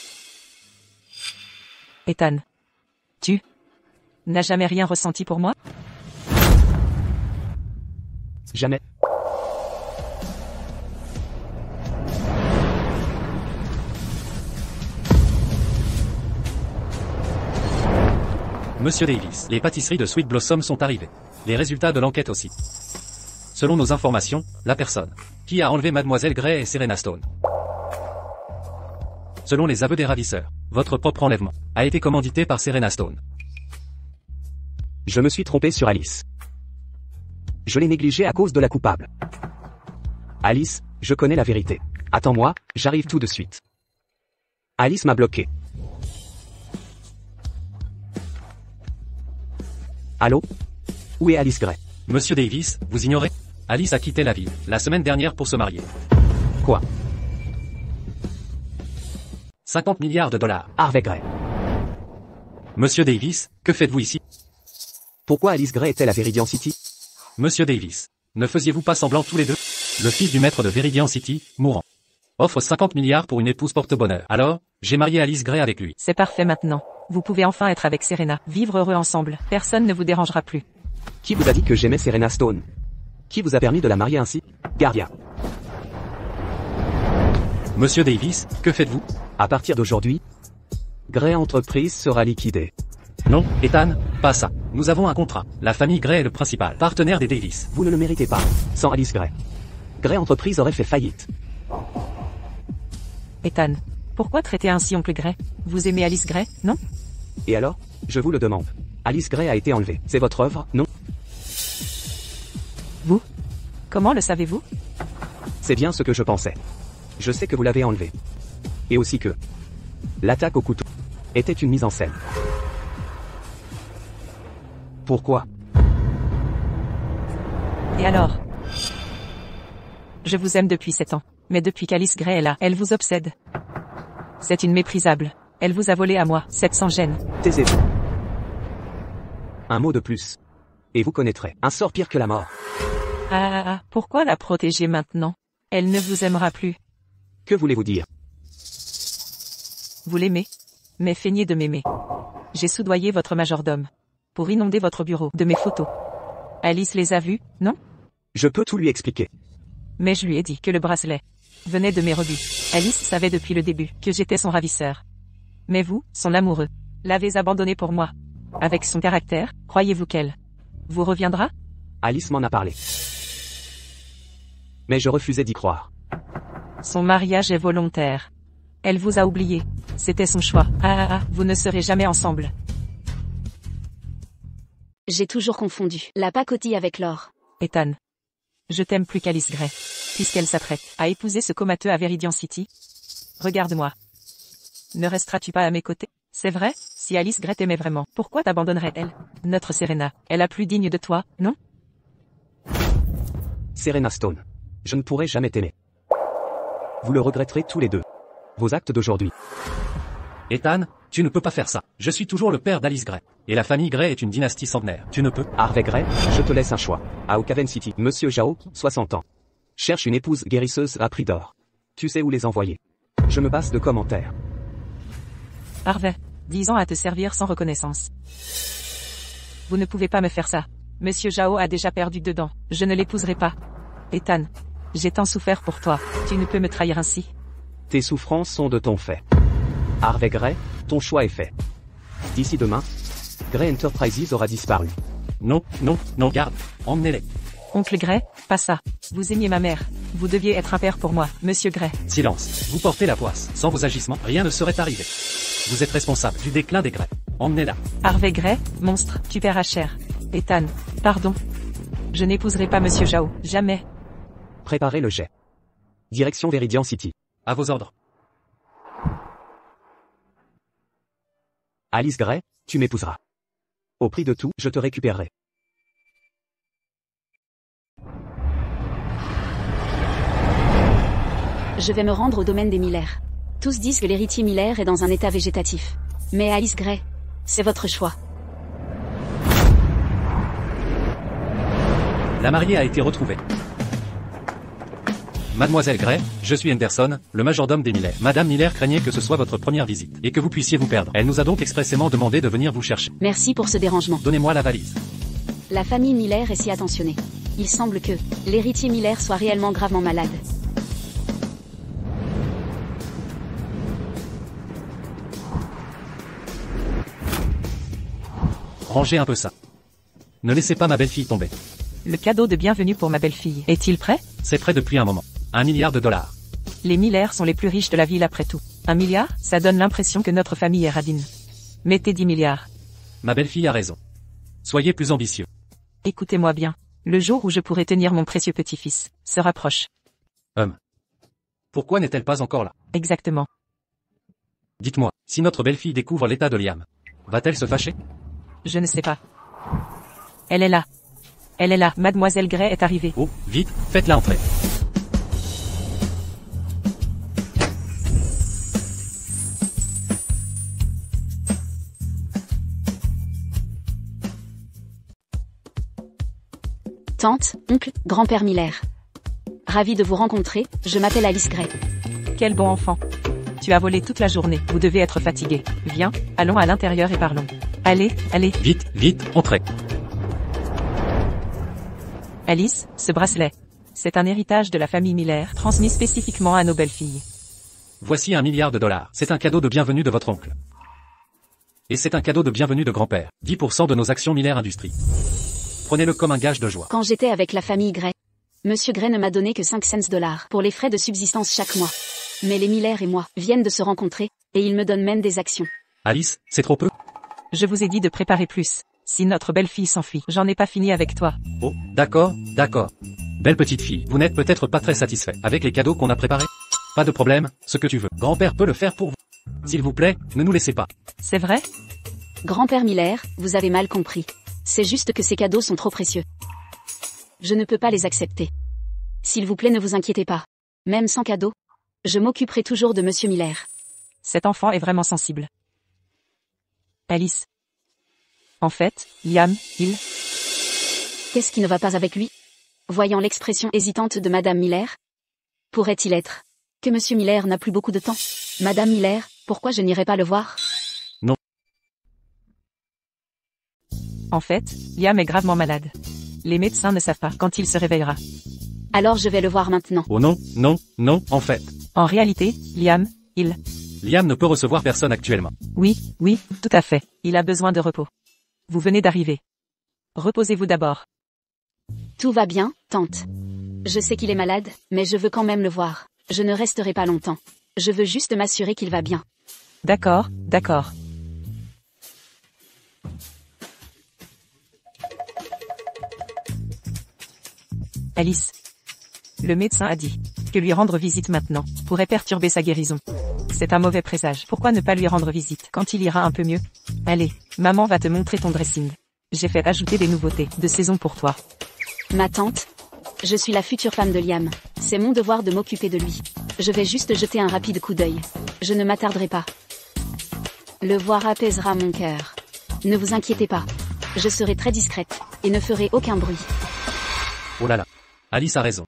Ethan. Tu n'as jamais rien ressenti pour moi? Jamais. Monsieur Davis, les pâtisseries de Sweet Blossom sont arrivées. Les résultats de l'enquête aussi. Selon nos informations, la personne qui a enlevé Mademoiselle Gray est Serena Stone. Selon les aveux des ravisseurs, votre propre enlèvement a été commandité par Serena Stone. Je me suis trompé sur Alice. Je l'ai négligée à cause de la coupable. Alice, je connais la vérité. Attends-moi, j'arrive tout de suite. Alice m'a bloqué. Allô? Où est Alice Gray? Monsieur Davis, vous ignorez? Alice a quitté la ville, la semaine dernière pour se marier. Quoi? 50 milliards de dollars. Harvey Gray. Monsieur Davis, que faites-vous ici? Pourquoi Alice Gray est-elle à Viridian City? Monsieur Davis, ne faisiez-vous pas semblant tous les deux? Le fils du maître de Viridian City, mourant, offre 50 milliards pour une épouse porte-bonheur. Alors, j'ai marié Alice Gray avec lui. C'est parfait maintenant. Vous pouvez enfin être avec Serena, vivre heureux ensemble. Personne ne vous dérangera plus. Qui vous a dit que j'aimais Serena Stone? Qui vous a permis de la marier ainsi? Gardien. Monsieur Davis, que faites-vous? À partir d'aujourd'hui, Gray Enterprise sera liquidée. Non, Ethan, pas ça. Nous avons un contrat. La famille Gray est le principal partenaire des Davis. Vous ne le méritez pas. Sans Alice Gray, Gray Enterprise aurait fait faillite. Ethan, pourquoi traiter ainsi oncle Gray? Vous aimez Alice Gray, non? Et alors? Je vous le demande. Alice Gray a été enlevée. C'est votre œuvre, non? Vous? Comment le savez-vous? C'est bien ce que je pensais. Je sais que vous l'avez enlevée. Et aussi que l'attaque au couteau était une mise en scène. Pourquoi? Et alors? Je vous aime depuis 7 ans. Mais depuis qu'Alice Gray est là, elle vous obsède. C'est une méprisable. Elle vous a volé à moi, cette sans gêne. Taisez-vous. Un mot de plus. Et vous connaîtrez un sort pire que la mort. Pourquoi la protéger maintenant? Elle ne vous aimera plus. Que voulez-vous dire? Vous l'aimez? Mais feignez de m'aimer. J'ai soudoyé votre majordome. Pour inonder votre bureau de mes photos. Alice les a vues, non? Je peux tout lui expliquer. Mais je lui ai dit que le bracelet venait de mes rebuts. Alice savait depuis le début que j'étais son ravisseur. Mais vous, son amoureux, l'avez abandonné pour moi. Avec son caractère, croyez-vous qu'elle vous reviendra? Alice m'en a parlé. Mais je refusais d'y croire. Son mariage est volontaire. Elle vous a oublié. C'était son choix. Vous ne serez jamais ensemble. J'ai toujours confondu la pacotille avec l'or. Ethan. Je t'aime plus qu'Alice Gray. Puisqu'elle s'apprête à épouser ce comateux à Viridian City. Regarde-moi. Ne resteras-tu pas à mes côtés? C'est vrai, si Alice Gray t'aimait vraiment, pourquoi t'abandonnerait-elle? Notre Serena, elle a plus digne de toi, non? Serena Stone. Je ne pourrai jamais t'aimer. Vous le regretterez tous les deux. Vos actes d'aujourd'hui. Ethan, tu ne peux pas faire ça. Je suis toujours le père d'Alice Gray. Et la famille Gray est une dynastie centenaire. Tu ne peux. Harvey Gray, je te laisse un choix. À Oaken City, Monsieur Zhao, 60 ans. Cherche une épouse guérisseuse à prix d'or. Tu sais où les envoyer. Je me passe de commentaires. Harvey, 10 ans à te servir sans reconnaissance. Vous ne pouvez pas me faire ça. Monsieur Zhao a déjà perdu 2 dents. Je ne l'épouserai pas. Ethan, j'ai tant souffert pour toi. Tu ne peux me trahir ainsi. Tes souffrances sont de ton fait. Harvey Gray, ton choix est fait. D'ici demain, Gray Enterprises aura disparu. Non, non, non, garde. Emmenez-les. Oncle Gray, pas ça. Vous aimiez ma mère. Vous deviez être un père pour moi, Monsieur Gray. Silence. Vous portez la poisse. Sans vos agissements, rien ne serait arrivé. Vous êtes responsable du déclin des Gray. Emmenez-la. Harvey Gray, monstre, tu paieras cher. Ethan, pardon. Je n'épouserai pas Monsieur Zhao, jamais. Préparez le jet. Direction Viridian City. À vos ordres. Alice Gray, tu m'épouseras. Au prix de tout, je te récupérerai. Je vais me rendre au domaine des Miller. Tous disent que l'héritier Miller est dans un état végétatif. Mais Alice Gray, c'est votre choix. La mariée a été retrouvée. Mademoiselle Gray, je suis Henderson, le majordome des Miller. Madame Miller craignait que ce soit votre première visite, et que vous puissiez vous perdre. Elle nous a donc expressément demandé de venir vous chercher. Merci pour ce dérangement. Donnez-moi la valise. La famille Miller est si attentionnée. Il semble que l'héritier Miller soit réellement gravement malade. Rangez un peu ça. Ne laissez pas ma belle-fille tomber. Le cadeau de bienvenue pour ma belle-fille. Est-il prêt? C'est prêt depuis un moment. 1 milliard de dollars. Les Miller sont les plus riches de la ville après tout. 1 milliard, ça donne l'impression que notre famille est radine. Mettez 10 milliards. Ma belle-fille a raison. Soyez plus ambitieux. Écoutez-moi bien. Le jour où je pourrai tenir mon précieux petit-fils se rapproche. Pourquoi n'est-elle pas encore là? Exactement. Dites-moi, si notre belle-fille découvre l'état de Liam, va-t-elle se fâcher? Je ne sais pas. Elle est là. Elle est là. Mademoiselle Gray est arrivée. Oh, vite, faites-la entrer. Tante, oncle, grand-père Miller. Ravi de vous rencontrer, je m'appelle Alice Gray. Quel bon enfant. Tu as volé toute la journée, vous devez être fatigué. Viens, allons à l'intérieur et parlons. Allez, allez. Vite, vite, entrez. Alice, ce bracelet. C'est un héritage de la famille Miller, transmis spécifiquement à nos belles-filles. Voici 1 milliard de dollars. C'est un cadeau de bienvenue de votre oncle. Et c'est un cadeau de bienvenue de grand-père. 10% de nos actions Miller Industries. Prenez-le comme un gage de joie. Quand j'étais avec la famille Gray, Monsieur Gray ne m'a donné que 5 cents dollars pour les frais de subsistance chaque mois. Mais les Miller et moi viennent de se rencontrer, et il me donne même des actions. Alice, c'est trop peu? Je vous ai dit de préparer plus. Si notre belle-fille s'enfuit, j'en ai pas fini avec toi. Oh, d'accord, d'accord. Belle petite fille, vous n'êtes peut-être pas très satisfait avec les cadeaux qu'on a préparés? Pas de problème, ce que tu veux. Grand-père peut le faire pour vous. S'il vous plaît, ne nous laissez pas. C'est vrai? Grand-père Miller, vous avez mal compris. C'est juste que ces cadeaux sont trop précieux. Je ne peux pas les accepter. S'il vous plaît, ne vous inquiétez pas. Même sans cadeau, je m'occuperai toujours de Monsieur Miller. Cet enfant est vraiment sensible. Alice. En fait, Liam, Qu'est-ce qui ne va pas avec lui? Voyant l'expression hésitante de Madame Miller. Pourrait-il être que Monsieur Miller n'a plus beaucoup de temps? Madame Miller, pourquoi je n'irai pas le voir? Non. En fait, Liam est gravement malade. Les médecins ne savent pas quand il se réveillera. Alors je vais le voir maintenant. Oh non, non, non, en fait. En réalité, Liam, Liam ne peut recevoir personne actuellement. Oui, oui, tout à fait. Il a besoin de repos. Vous venez d'arriver. Reposez-vous d'abord. Tout va bien, tante. Je sais qu'il est malade, mais je veux quand même le voir. Je ne resterai pas longtemps. Je veux juste m'assurer qu'il va bien. D'accord, d'accord. Alice. Le médecin a dit que lui rendre visite maintenant pourrait perturber sa guérison. C'est un mauvais présage. Pourquoi ne pas lui rendre visite quand il ira un peu mieux? Allez, maman va te montrer ton dressing. J'ai fait ajouter des nouveautés de saison pour toi. Ma tante, je suis la future femme de Liam. C'est mon devoir de m'occuper de lui. Je vais juste jeter un rapide coup d'œil. Je ne m'attarderai pas. Le voir apaisera mon cœur. Ne vous inquiétez pas. Je serai très discrète, et ne ferai aucun bruit. Oh là là. Alice a raison.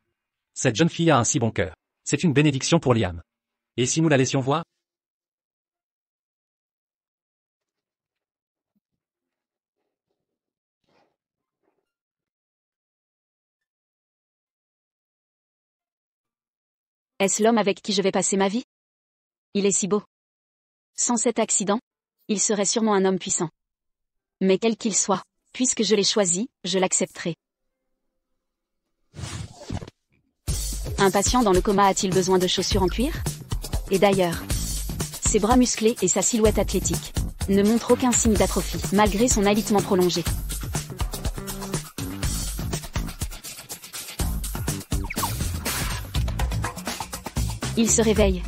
Cette jeune fille a un si bon cœur. C'est une bénédiction pour Liam. Et si nous la laissions voir? Est-ce l'homme avec qui je vais passer ma vie? Il est si beau. Sans cet accident, il serait sûrement un homme puissant. Mais quel qu'il soit, puisque je l'ai choisi, je l'accepterai. Un patient dans le coma a-t-il besoin de chaussures en cuir? Et d'ailleurs, ses bras musclés et sa silhouette athlétique ne montrent aucun signe d'atrophie, malgré son alitement prolongé. Il se réveille.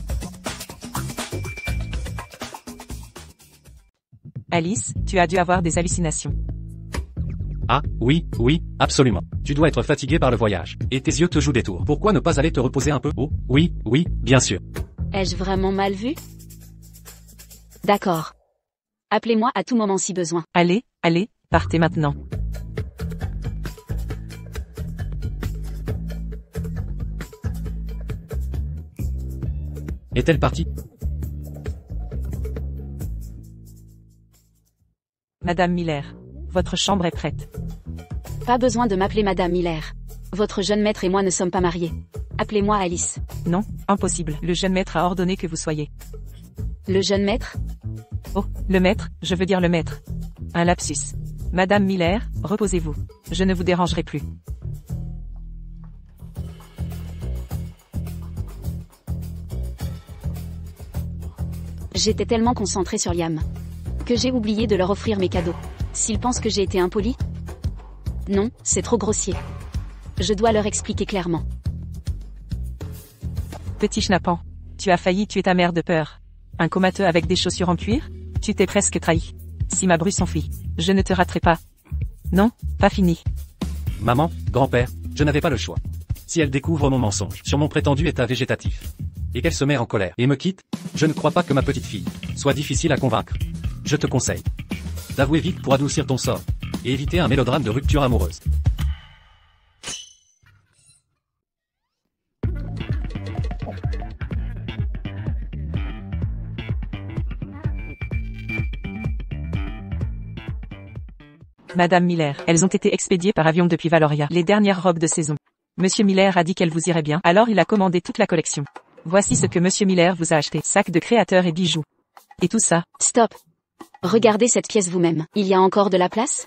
Alice, tu as dû avoir des hallucinations. Ah, oui, oui, absolument. Tu dois être fatigué par le voyage. Et tes yeux te jouent des tours. Pourquoi ne pas aller te reposer un peu? Oh, oui, oui, bien sûr. Ai-je vraiment mal vu? D'accord. Appelez-moi à tout moment si besoin. Allez, allez, partez maintenant. Est-elle partie? Madame Miller, votre chambre est prête. Pas besoin de m'appeler Madame Miller. Votre jeune maître et moi ne sommes pas mariés. Appelez-moi Alice. Non, impossible. Le jeune maître a ordonné que vous soyez. Le jeune maître? Oh, le maître, je veux dire le maître. Un lapsus. Madame Miller, reposez-vous. Je ne vous dérangerai plus. J'étais tellement concentrée sur Liam que j'ai oublié de leur offrir mes cadeaux. S'ils pensent que j'ai été impolie? Non, c'est trop grossier. Je dois leur expliquer clairement. Petit schnappant. Tu as failli tuer ta mère de peur. Un comateux avec des chaussures en cuir? Tu t'es presque trahi. Si ma bru s'enfuit, je ne te raterai pas. Non, pas fini. Maman, grand-père, je n'avais pas le choix. Si elle découvre mon mensonge sur mon prétendu état végétatif, et qu'elle se met en colère et me quitte, je ne crois pas que ma petite fille soit difficile à convaincre. Je te conseille d'avouer vite pour adoucir ton sort, et éviter un mélodrame de rupture amoureuse. Madame Miller, elles ont été expédiées par avion depuis Valoria, les dernières robes de saison. Monsieur Miller a dit qu'elles vous iraient bien, alors il a commandé toute la collection. Voici ce que Monsieur Miller vous a acheté, sac de créateur et bijoux. Et tout ça. Stop. Regardez cette pièce vous-même. Il y a encore de la place?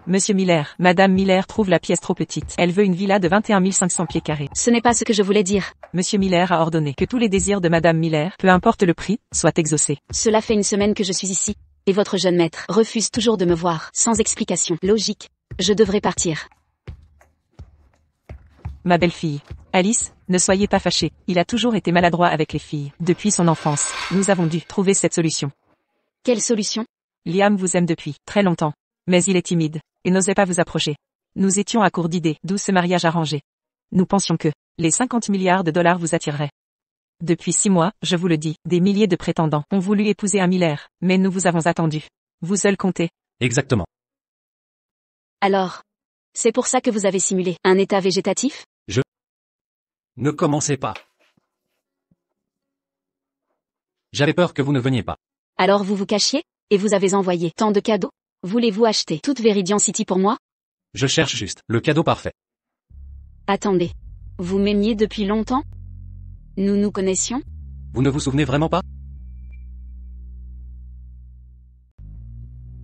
Monsieur Miller, Madame Miller trouve la pièce trop petite. Elle veut une villa de 21 500 pieds carrés. Ce n'est pas ce que je voulais dire. Monsieur Miller a ordonné que tous les désirs de Madame Miller, peu importe le prix, soient exaucés. Cela fait une semaine que je suis ici. Et votre jeune maître refuse toujours de me voir, sans explication logique. Je devrais partir. Ma belle-fille. Alice, ne soyez pas fâchée. Il a toujours été maladroit avec les filles. Depuis son enfance, nous avons dû trouver cette solution. Quelle solution? Liam vous aime depuis très longtemps. Mais il est timide, et n'osait pas vous approcher. Nous étions à court d'idées, d'où ce mariage arrangé. Nous pensions que les 50 milliards de dollars vous attireraient. Depuis 6 mois, je vous le dis, des milliers de prétendants ont voulu épouser un Miller, mais nous vous avons attendu. Vous seul comptez. Exactement. Alors, c'est pour ça que vous avez simulé un état végétatif? Ne commencez pas. J'avais peur que vous ne veniez pas. Alors vous vous cachiez? Et vous avez envoyé tant de cadeaux? Voulez-vous acheter toute Viridian City pour moi? Je cherche juste le cadeau parfait. Attendez. Vous m'aimiez depuis longtemps? Nous nous connaissions? Vous ne vous souvenez vraiment pas?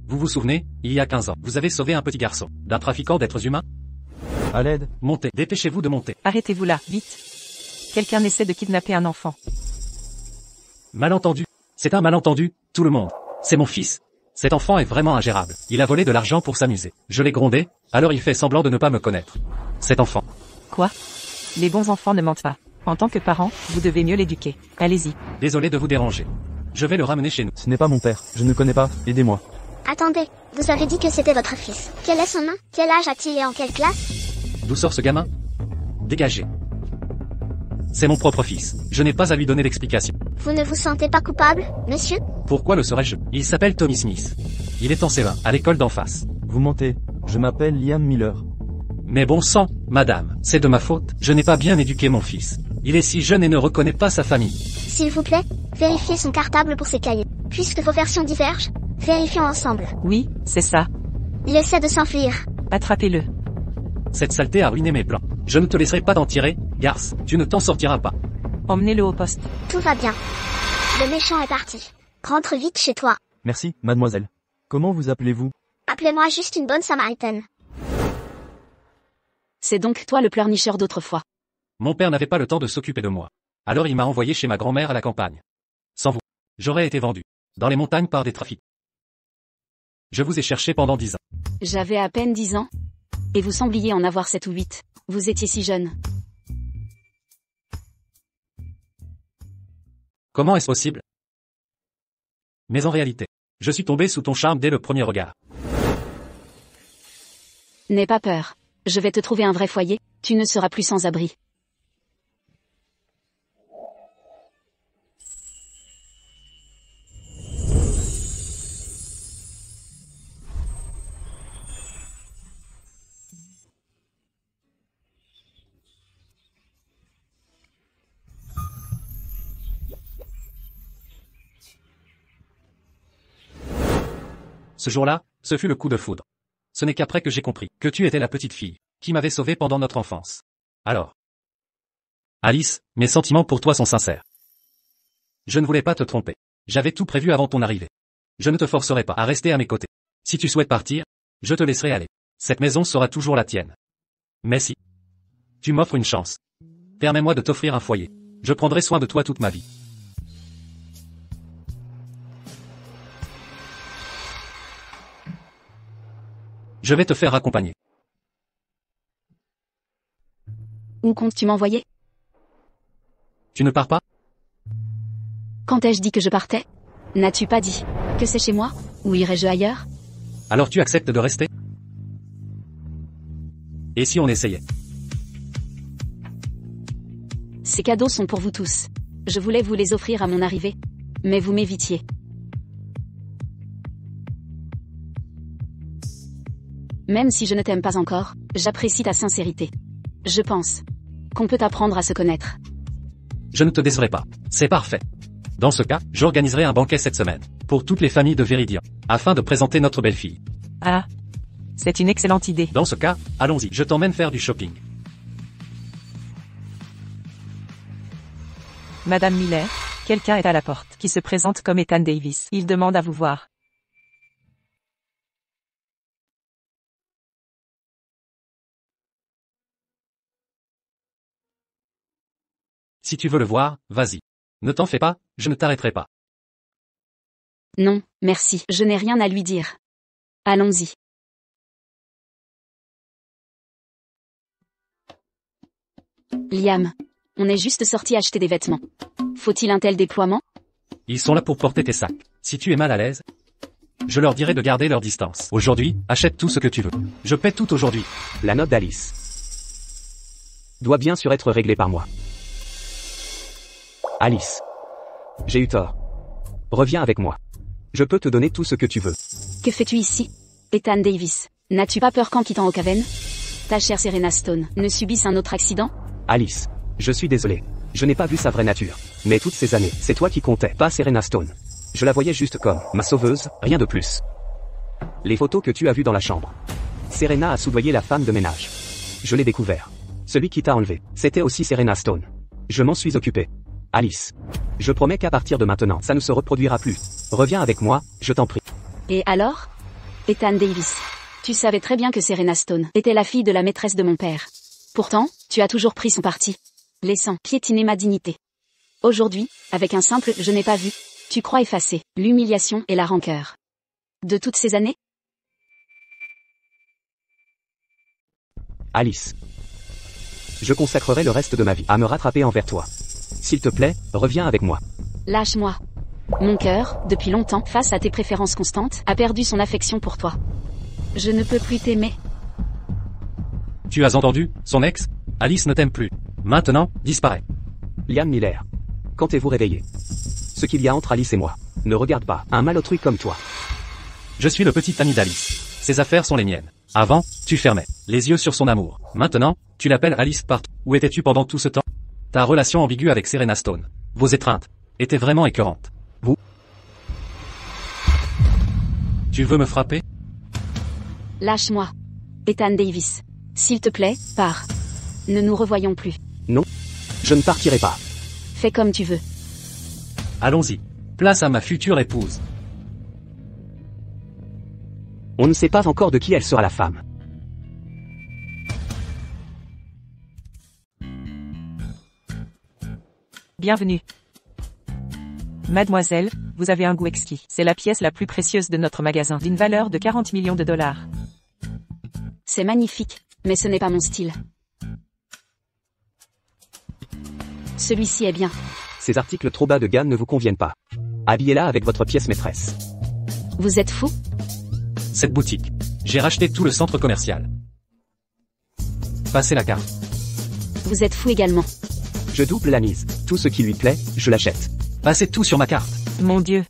Vous vous souvenez, il y a 15 ans, vous avez sauvé un petit garçon d'un trafiquant d'êtres humains? À l'aide. Montez, dépêchez-vous de monter. Arrêtez-vous là, vite. Quelqu'un essaie de kidnapper un enfant. Malentendu. C'est un malentendu, tout le monde. C'est mon fils. Cet enfant est vraiment ingérable. Il a volé de l'argent pour s'amuser. Je l'ai grondé, alors il fait semblant de ne pas me connaître. Cet enfant. Quoi? Les bons enfants ne mentent pas. En tant que parent, vous devez mieux l'éduquer. Allez-y. Désolé de vous déranger. Je vais le ramener chez nous. Ce n'est pas mon père. Je ne le connais pas. Aidez-moi. Attendez, vous avez dit que c'était votre fils. Quel est son nom? Quel âge a-t-il et en quelle classe? D'où sort ce gamin? Dégagez. C'est mon propre fils. Je n'ai pas à lui donner d'explication. Vous ne vous sentez pas coupable, monsieur? Pourquoi le serais-je? Il s'appelle Tommy Smith. Il est en CE1, à l'école d'en face. Vous mentez. Je m'appelle Liam Miller. Mais bon sang, madame, c'est de ma faute. Je n'ai pas bien éduqué mon fils. Il est si jeune et ne reconnaît pas sa famille. S'il vous plaît, vérifiez son cartable pour ses cahiers. Puisque vos versions divergent, vérifions ensemble. Oui, c'est ça. Il essaie de s'enfuir. Attrapez-le. Cette saleté a ruiné mes plans. Je ne te laisserai pas t'en tirer, garce. Tu ne t'en sortiras pas. Emmenez-le au poste. Tout va bien. Le méchant est parti. Rentre vite chez toi. Merci, mademoiselle. Comment vous appelez-vous? Appelez-moi juste une bonne samaritaine. C'est donc toi le pleurnicheur d'autrefois. Mon père n'avait pas le temps de s'occuper de moi. Alors il m'a envoyé chez ma grand-mère à la campagne. Sans vous, j'aurais été vendu dans les montagnes par des trafics. Je vous ai cherché pendant 10 ans. J'avais à peine 10 ans. Et vous sembliez en avoir 7 ou 8. Vous étiez si jeune. Comment est-ce possible? Mais en réalité, je suis tombé sous ton charme dès le premier regard. N'aie pas peur. Je vais te trouver un vrai foyer, tu ne seras plus sans abri. Ce jour-là, ce fut le coup de foudre. Ce n'est qu'après que j'ai compris que tu étais la petite fille qui m'avait sauvé pendant notre enfance. Alors, Alice, mes sentiments pour toi sont sincères. Je ne voulais pas te tromper. J'avais tout prévu avant ton arrivée. Je ne te forcerai pas à rester à mes côtés. Si tu souhaites partir, je te laisserai aller. Cette maison sera toujours la tienne. Mais si tu m'offres une chance, permets-moi de t'offrir un foyer. Je prendrai soin de toi toute ma vie. Je vais te faire accompagner. Où comptes-tu m'envoyer? Tu ne pars pas? Quand ai-je dit que je partais? N'as-tu pas dit que c'est chez moi? Ou irais-je ailleurs? Alors tu acceptes de rester? Et si on essayait? Ces cadeaux sont pour vous tous. Je voulais vous les offrir à mon arrivée. Mais vous m'évitiez. Même si je ne t'aime pas encore, j'apprécie ta sincérité. Je pense qu'on peut apprendre à se connaître. Je ne te décevrai pas. C'est parfait. Dans ce cas, j'organiserai un banquet cette semaine, pour toutes les familles de Viridian, afin de présenter notre belle-fille. Ah. C'est une excellente idée. Dans ce cas, allons-y, je t'emmène faire du shopping. Madame Miller, quelqu'un est à la porte, qui se présente comme Ethan Davis. Il demande à vous voir. Si tu veux le voir, vas-y. Ne t'en fais pas, je ne t'arrêterai pas. Non, merci, je n'ai rien à lui dire. Allons-y. Liam, on est juste sorti acheter des vêtements. Faut-il un tel déploiement? Ils sont là pour porter tes sacs. Si tu es mal à l'aise, je leur dirai de garder leur distance. Aujourd'hui, achète tout ce que tu veux. Je paie tout aujourd'hui. La note d'Alice doit bien sûr être réglée par moi. Alice. J'ai eu tort. Reviens avec moi. Je peux te donner tout ce que tu veux. Que fais-tu ici? Ethan Davis, n'as-tu pas peur qu'en quittant Oakhaven, ta chère Serena Stone ne subisse un autre accident? Alice. Je suis désolé. Je n'ai pas vu sa vraie nature. Mais toutes ces années, c'est toi qui comptais, pas Serena Stone. Je la voyais juste comme ma sauveuse, rien de plus. Les photos que tu as vues dans la chambre. Serena a soudoyé la femme de ménage. Je l'ai découvert. Celui qui t'a enlevé, c'était aussi Serena Stone. Je m'en suis occupé. Alice. Je promets qu'à partir de maintenant, ça ne se reproduira plus. Reviens avec moi, je t'en prie. Et alors? Ethan Davis. Tu savais très bien que Serena Stone était la fille de la maîtresse de mon père. Pourtant, tu as toujours pris son parti, laissant piétiner ma dignité. Aujourd'hui, avec un simple « je n'ai pas vu », tu crois effacer l'humiliation et la rancœur de toutes ces années? Alice. Je consacrerai le reste de ma vie à me rattraper envers toi. S'il te plaît, reviens avec moi. Lâche-moi. Mon cœur, depuis longtemps, face à tes préférences constantes, a perdu son affection pour toi. Je ne peux plus t'aimer. Tu as entendu, son ex? Alice ne t'aime plus. Maintenant, disparaît. Liam Miller. Quand t'es-vous réveillé? Ce qu'il y a entre Alice et moi. Ne regarde pas un malotru comme toi. Je suis le petit ami d'Alice. Ses affaires sont les miennes. Avant, tu fermais les yeux sur son amour. Maintenant, tu l'appelles Alice partout. Où étais-tu pendant tout ce temps? Ta relation ambiguë avec Serena Stone, vos étreintes, étaient vraiment écœurantes. Vous? Tu veux me frapper? Lâche-moi. Ethan Davis. S'il te plaît, pars. Ne nous revoyons plus. Non. Je ne partirai pas. Fais comme tu veux. Allons-y. Place à ma future épouse. On ne sait pas encore de qui elle sera la femme. Bienvenue. Mademoiselle, vous avez un goût exquis. C'est la pièce la plus précieuse de notre magasin, d'une valeur de 40 millions de dollars. C'est magnifique, mais ce n'est pas mon style. Celui-ci est bien. Ces articles trop bas de gamme ne vous conviennent pas. Habillez-la avec votre pièce maîtresse. Vous êtes fou? Cette boutique. J'ai racheté tout le centre commercial. Passez la carte. Vous êtes fou également. Je double la mise. Tout ce qui lui plaît, je l'achète. Passez tout sur ma carte. Mon Dieu.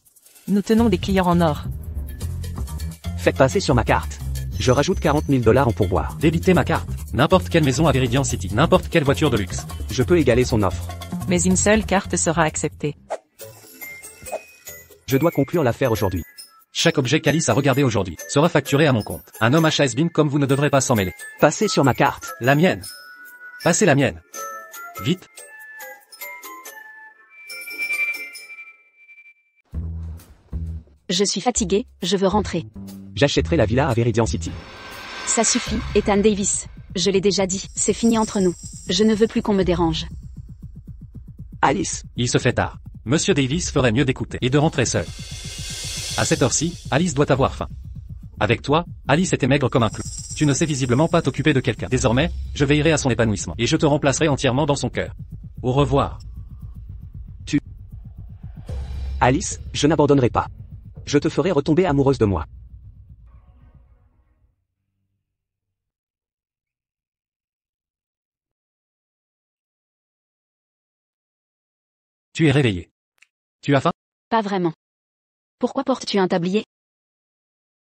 Nous tenons des clients en or. Faites passer sur ma carte. Je rajoute 40 000 $ en pourboire. Débitez ma carte. N'importe quelle maison à Viridian City. N'importe quelle voiture de luxe. Je peux égaler son offre. Mais une seule carte sera acceptée. Je dois conclure l'affaire aujourd'hui. Chaque objet qu'Alice a regardé aujourd'hui sera facturé à mon compte. Un homme has-been comme vous ne devrez pas s'en mêler. Passez sur ma carte. La mienne. Passez la mienne. Vite. Je suis fatigué, je veux rentrer. J'achèterai la villa à Viridian City. Ça suffit, Ethan Davis. Je l'ai déjà dit, c'est fini entre nous. Je ne veux plus qu'on me dérange. Alice. Il se fait tard. Monsieur Davis ferait mieux d'écouter et de rentrer seul. À cette heure-ci, Alice doit avoir faim. Avec toi, Alice était maigre comme un clou. Tu ne sais visiblement pas t'occuper de quelqu'un. Désormais, je veillerai à son épanouissement. Et je te remplacerai entièrement dans son cœur. Au revoir. Alice, je n'abandonnerai pas. Je te ferai retomber amoureuse de moi. Tu es réveillé. Tu as faim? Pas vraiment. Pourquoi portes-tu un tablier?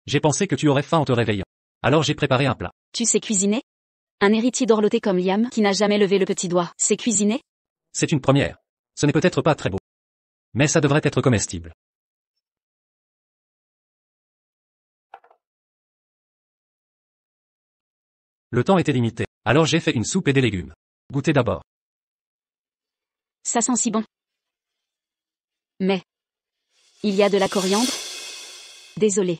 J'ai pensé que tu aurais faim en te réveillant. Alors j'ai préparé un plat. Tu sais cuisiner? Un héritier dorloté comme Liam, qui n'a jamais levé le petit doigt, sait cuisiner? C'est une première. Ce n'est peut-être pas très beau. Mais ça devrait être comestible. Le temps était limité, alors j'ai fait une soupe et des légumes. Goûtez d'abord. Ça sent si bon. Mais... il y a de la coriandre? Désolé.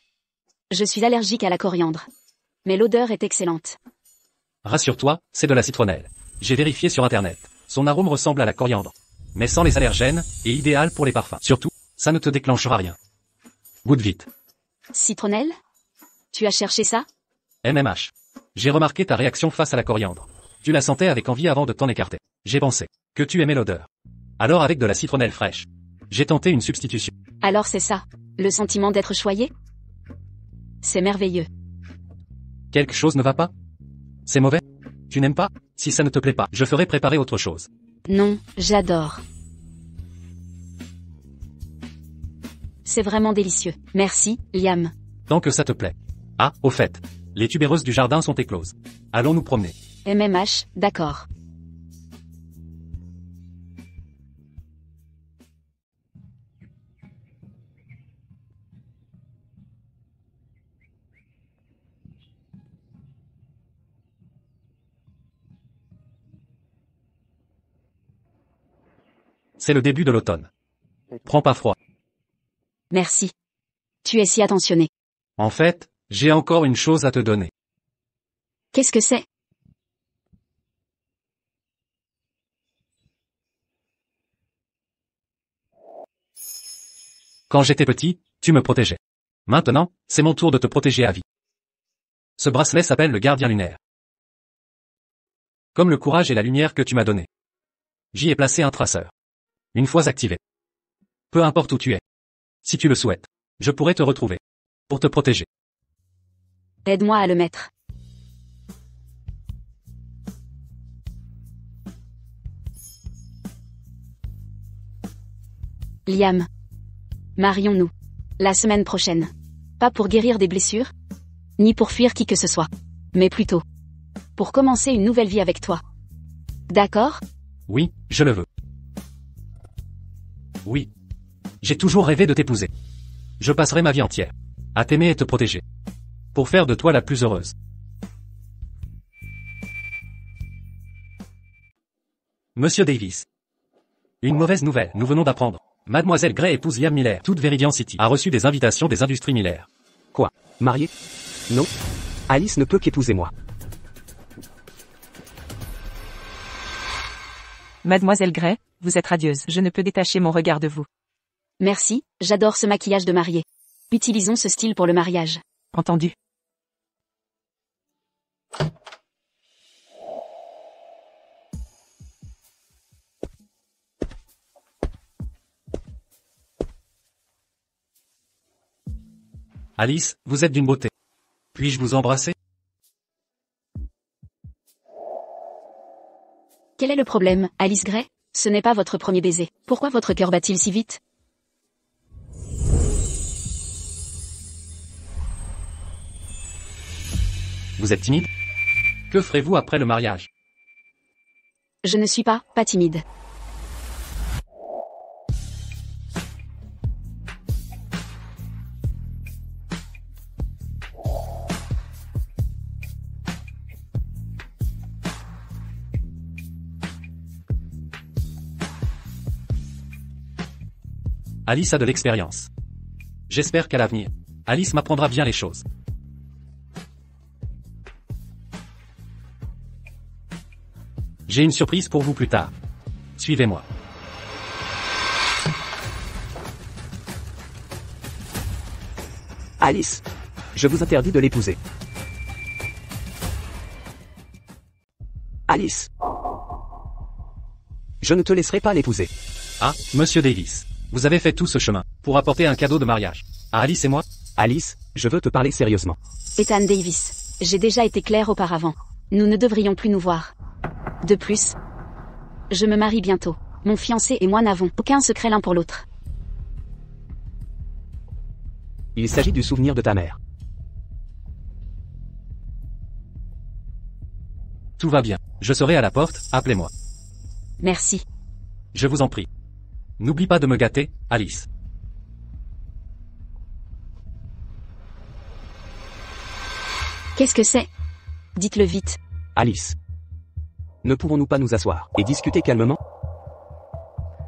Je suis allergique à la coriandre. Mais l'odeur est excellente. Rassure-toi, c'est de la citronnelle. J'ai vérifié sur internet. Son arôme ressemble à la coriandre. Mais sans les allergènes, et idéal pour les parfums. Surtout, ça ne te déclenchera rien. Goûte vite. Citronnelle? Tu as cherché ça? MMH. J'ai remarqué ta réaction face à la coriandre. Tu la sentais avec envie avant de t'en écarter. J'ai pensé que tu aimais l'odeur. Alors avec de la citronnelle fraîche, j'ai tenté une substitution. Alors c'est ça, le sentiment d'être choyé? C'est merveilleux. Quelque chose ne va pas? C'est mauvais? Tu n'aimes pas? Si ça ne te plaît pas, je ferai préparer autre chose. Non, j'adore. C'est vraiment délicieux. Merci, Liam. Tant que ça te plaît. Ah, au fait, les tubéreuses du jardin sont écloses. Allons nous promener. MMH, d'accord. C'est le début de l'automne. Prends pas froid. Merci. Tu es si attentionné. En fait, j'ai encore une chose à te donner. Qu'est-ce que c'est? Quand j'étais petit, tu me protégeais. Maintenant, c'est mon tour de te protéger à vie. Ce bracelet s'appelle le gardien lunaire. Comme le courage et la lumière que tu m'as donné. J'y ai placé un traceur. Une fois activé. Peu importe où tu es. Si tu le souhaites, je pourrai te retrouver. Pour te protéger. Aide-moi à le mettre. Liam. Marions-nous. La semaine prochaine. Pas pour guérir des blessures, ni pour fuir qui que ce soit. Mais plutôt pour commencer une nouvelle vie avec toi. D'accord? Oui, je le veux. Oui. J'ai toujours rêvé de t'épouser. Je passerai ma vie entière à t'aimer et te protéger. Pour faire de toi la plus heureuse. Monsieur Davis. Une mauvaise nouvelle, nous venons d'apprendre. Mademoiselle Gray épouse Liam Miller. Toute Veridian City a reçu des invitations des industries Miller. Quoi? Marié? Non. Alice ne peut qu'épouser moi. Mademoiselle Gray, vous êtes radieuse. Je ne peux détacher mon regard de vous. Merci, j'adore ce maquillage de mariée. Utilisons ce style pour le mariage. Entendu. Alice, vous êtes d'une beauté. Puis-je vous embrasser? Quel est le problème, Alice Gray? Ce n'est pas votre premier baiser. Pourquoi votre cœur bat-il si vite? Vous êtes timide? Que ferez-vous après le mariage? Je ne suis pas timide. Alice a de l'expérience. J'espère qu'à l'avenir, Alice m'apprendra bien les choses. J'ai une surprise pour vous plus tard. Suivez-moi. Alice, Je vous interdis de l'épouser. Alice. Je ne te laisserai pas l'épouser. Ah, monsieur Davis. Vous avez fait tout ce chemin pour apporter un cadeau de mariage à Alice et moi? Alice, je veux te parler sérieusement. Ethan Davis, j'ai déjà été clair auparavant. Nous ne devrions plus nous voir. De plus, je me marie bientôt. Mon fiancé et moi n'avons aucun secret l'un pour l'autre. Il s'agit du souvenir de ta mère. Tout va bien. Je serai à la porte, appelez-moi. Merci. Je vous en prie. N'oublie pas de me gâter, Alice. Qu'est-ce que c'est? Dites-le vite. Alice. Ne pouvons-nous pas nous asseoir et discuter calmement?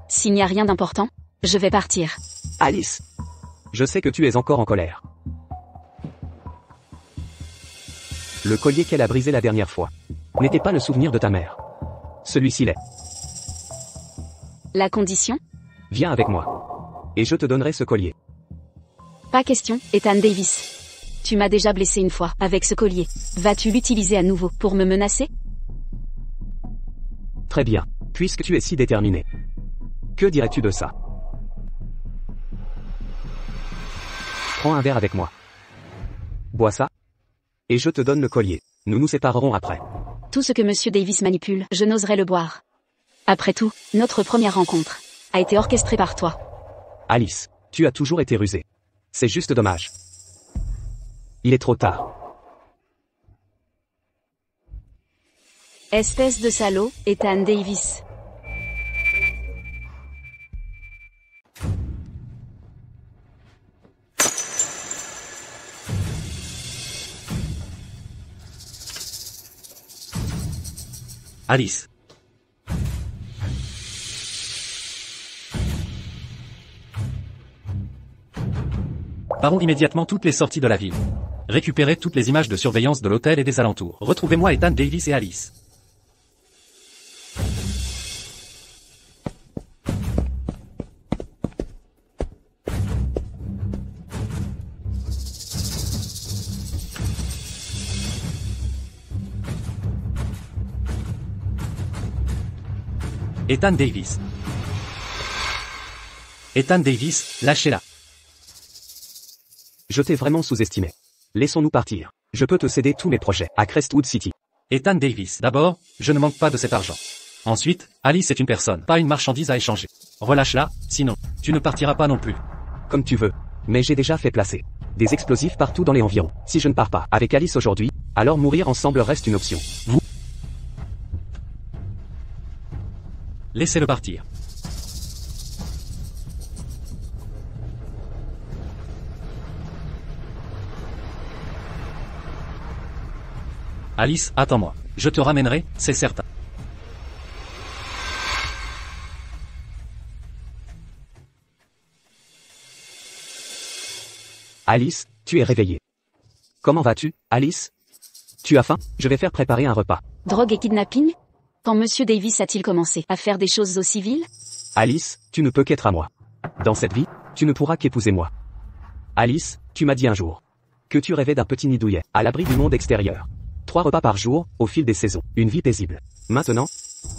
S'il n'y a rien d'important, je vais partir. Alice. Je sais que tu es encore en colère. Le collier qu'elle a brisé la dernière fois n'était pas le souvenir de ta mère. Celui-ci l'est. La condition? Viens avec moi. Et je te donnerai ce collier. Pas question, Ethan Davis. Tu m'as déjà blessé une fois avec ce collier. Vas-tu l'utiliser à nouveau pour me menacer? Très bien, puisque tu es si déterminé. Que dirais-tu de ça? Prends un verre avec moi. Bois ça. Et je te donne le collier. Nous nous séparerons après. Tout ce que Monsieur Davis manipule, je n'oserais le boire. Après tout, notre première rencontre a été orchestrée par toi. Alice, tu as toujours été rusée. C'est juste dommage. Il est trop tard. Espèce de salaud, Ethan Davis. Alice. Partons immédiatement toutes les sorties de la ville. Récupérez toutes les images de surveillance de l'hôtel et des alentours. Retrouvez-moi Ethan Davis et Alice. Ethan Davis. Ethan Davis, lâchez-la. Je t'ai vraiment sous-estimé. Laissons-nous partir. Je peux te céder tous mes projets à Crestwood City. Ethan Davis. D'abord, je ne manque pas de cet argent. Ensuite, Alice est une personne, pas une marchandise à échanger. Relâche-la, sinon, tu ne partiras pas non plus. Comme tu veux. Mais j'ai déjà fait placer des explosifs partout dans les environs. Si je ne pars pas avec Alice aujourd'hui, alors mourir ensemble reste une option. Vous? Laissez-le partir. Alice, attends-moi. Je te ramènerai, c'est certain. Alice, tu es réveillée. Comment vas-tu, Alice? Tu as faim? Je vais faire préparer un repas. Drogue et kidnapping? Quand Monsieur Davis a-t-il commencé à faire des choses aussi viles? Alice, tu ne peux qu'être à moi. Dans cette vie, tu ne pourras qu'épouser moi. Alice, tu m'as dit un jour que tu rêvais d'un petit nid douillet, à l'abri du monde extérieur. 3 repas par jour, au fil des saisons. Une vie paisible. Maintenant,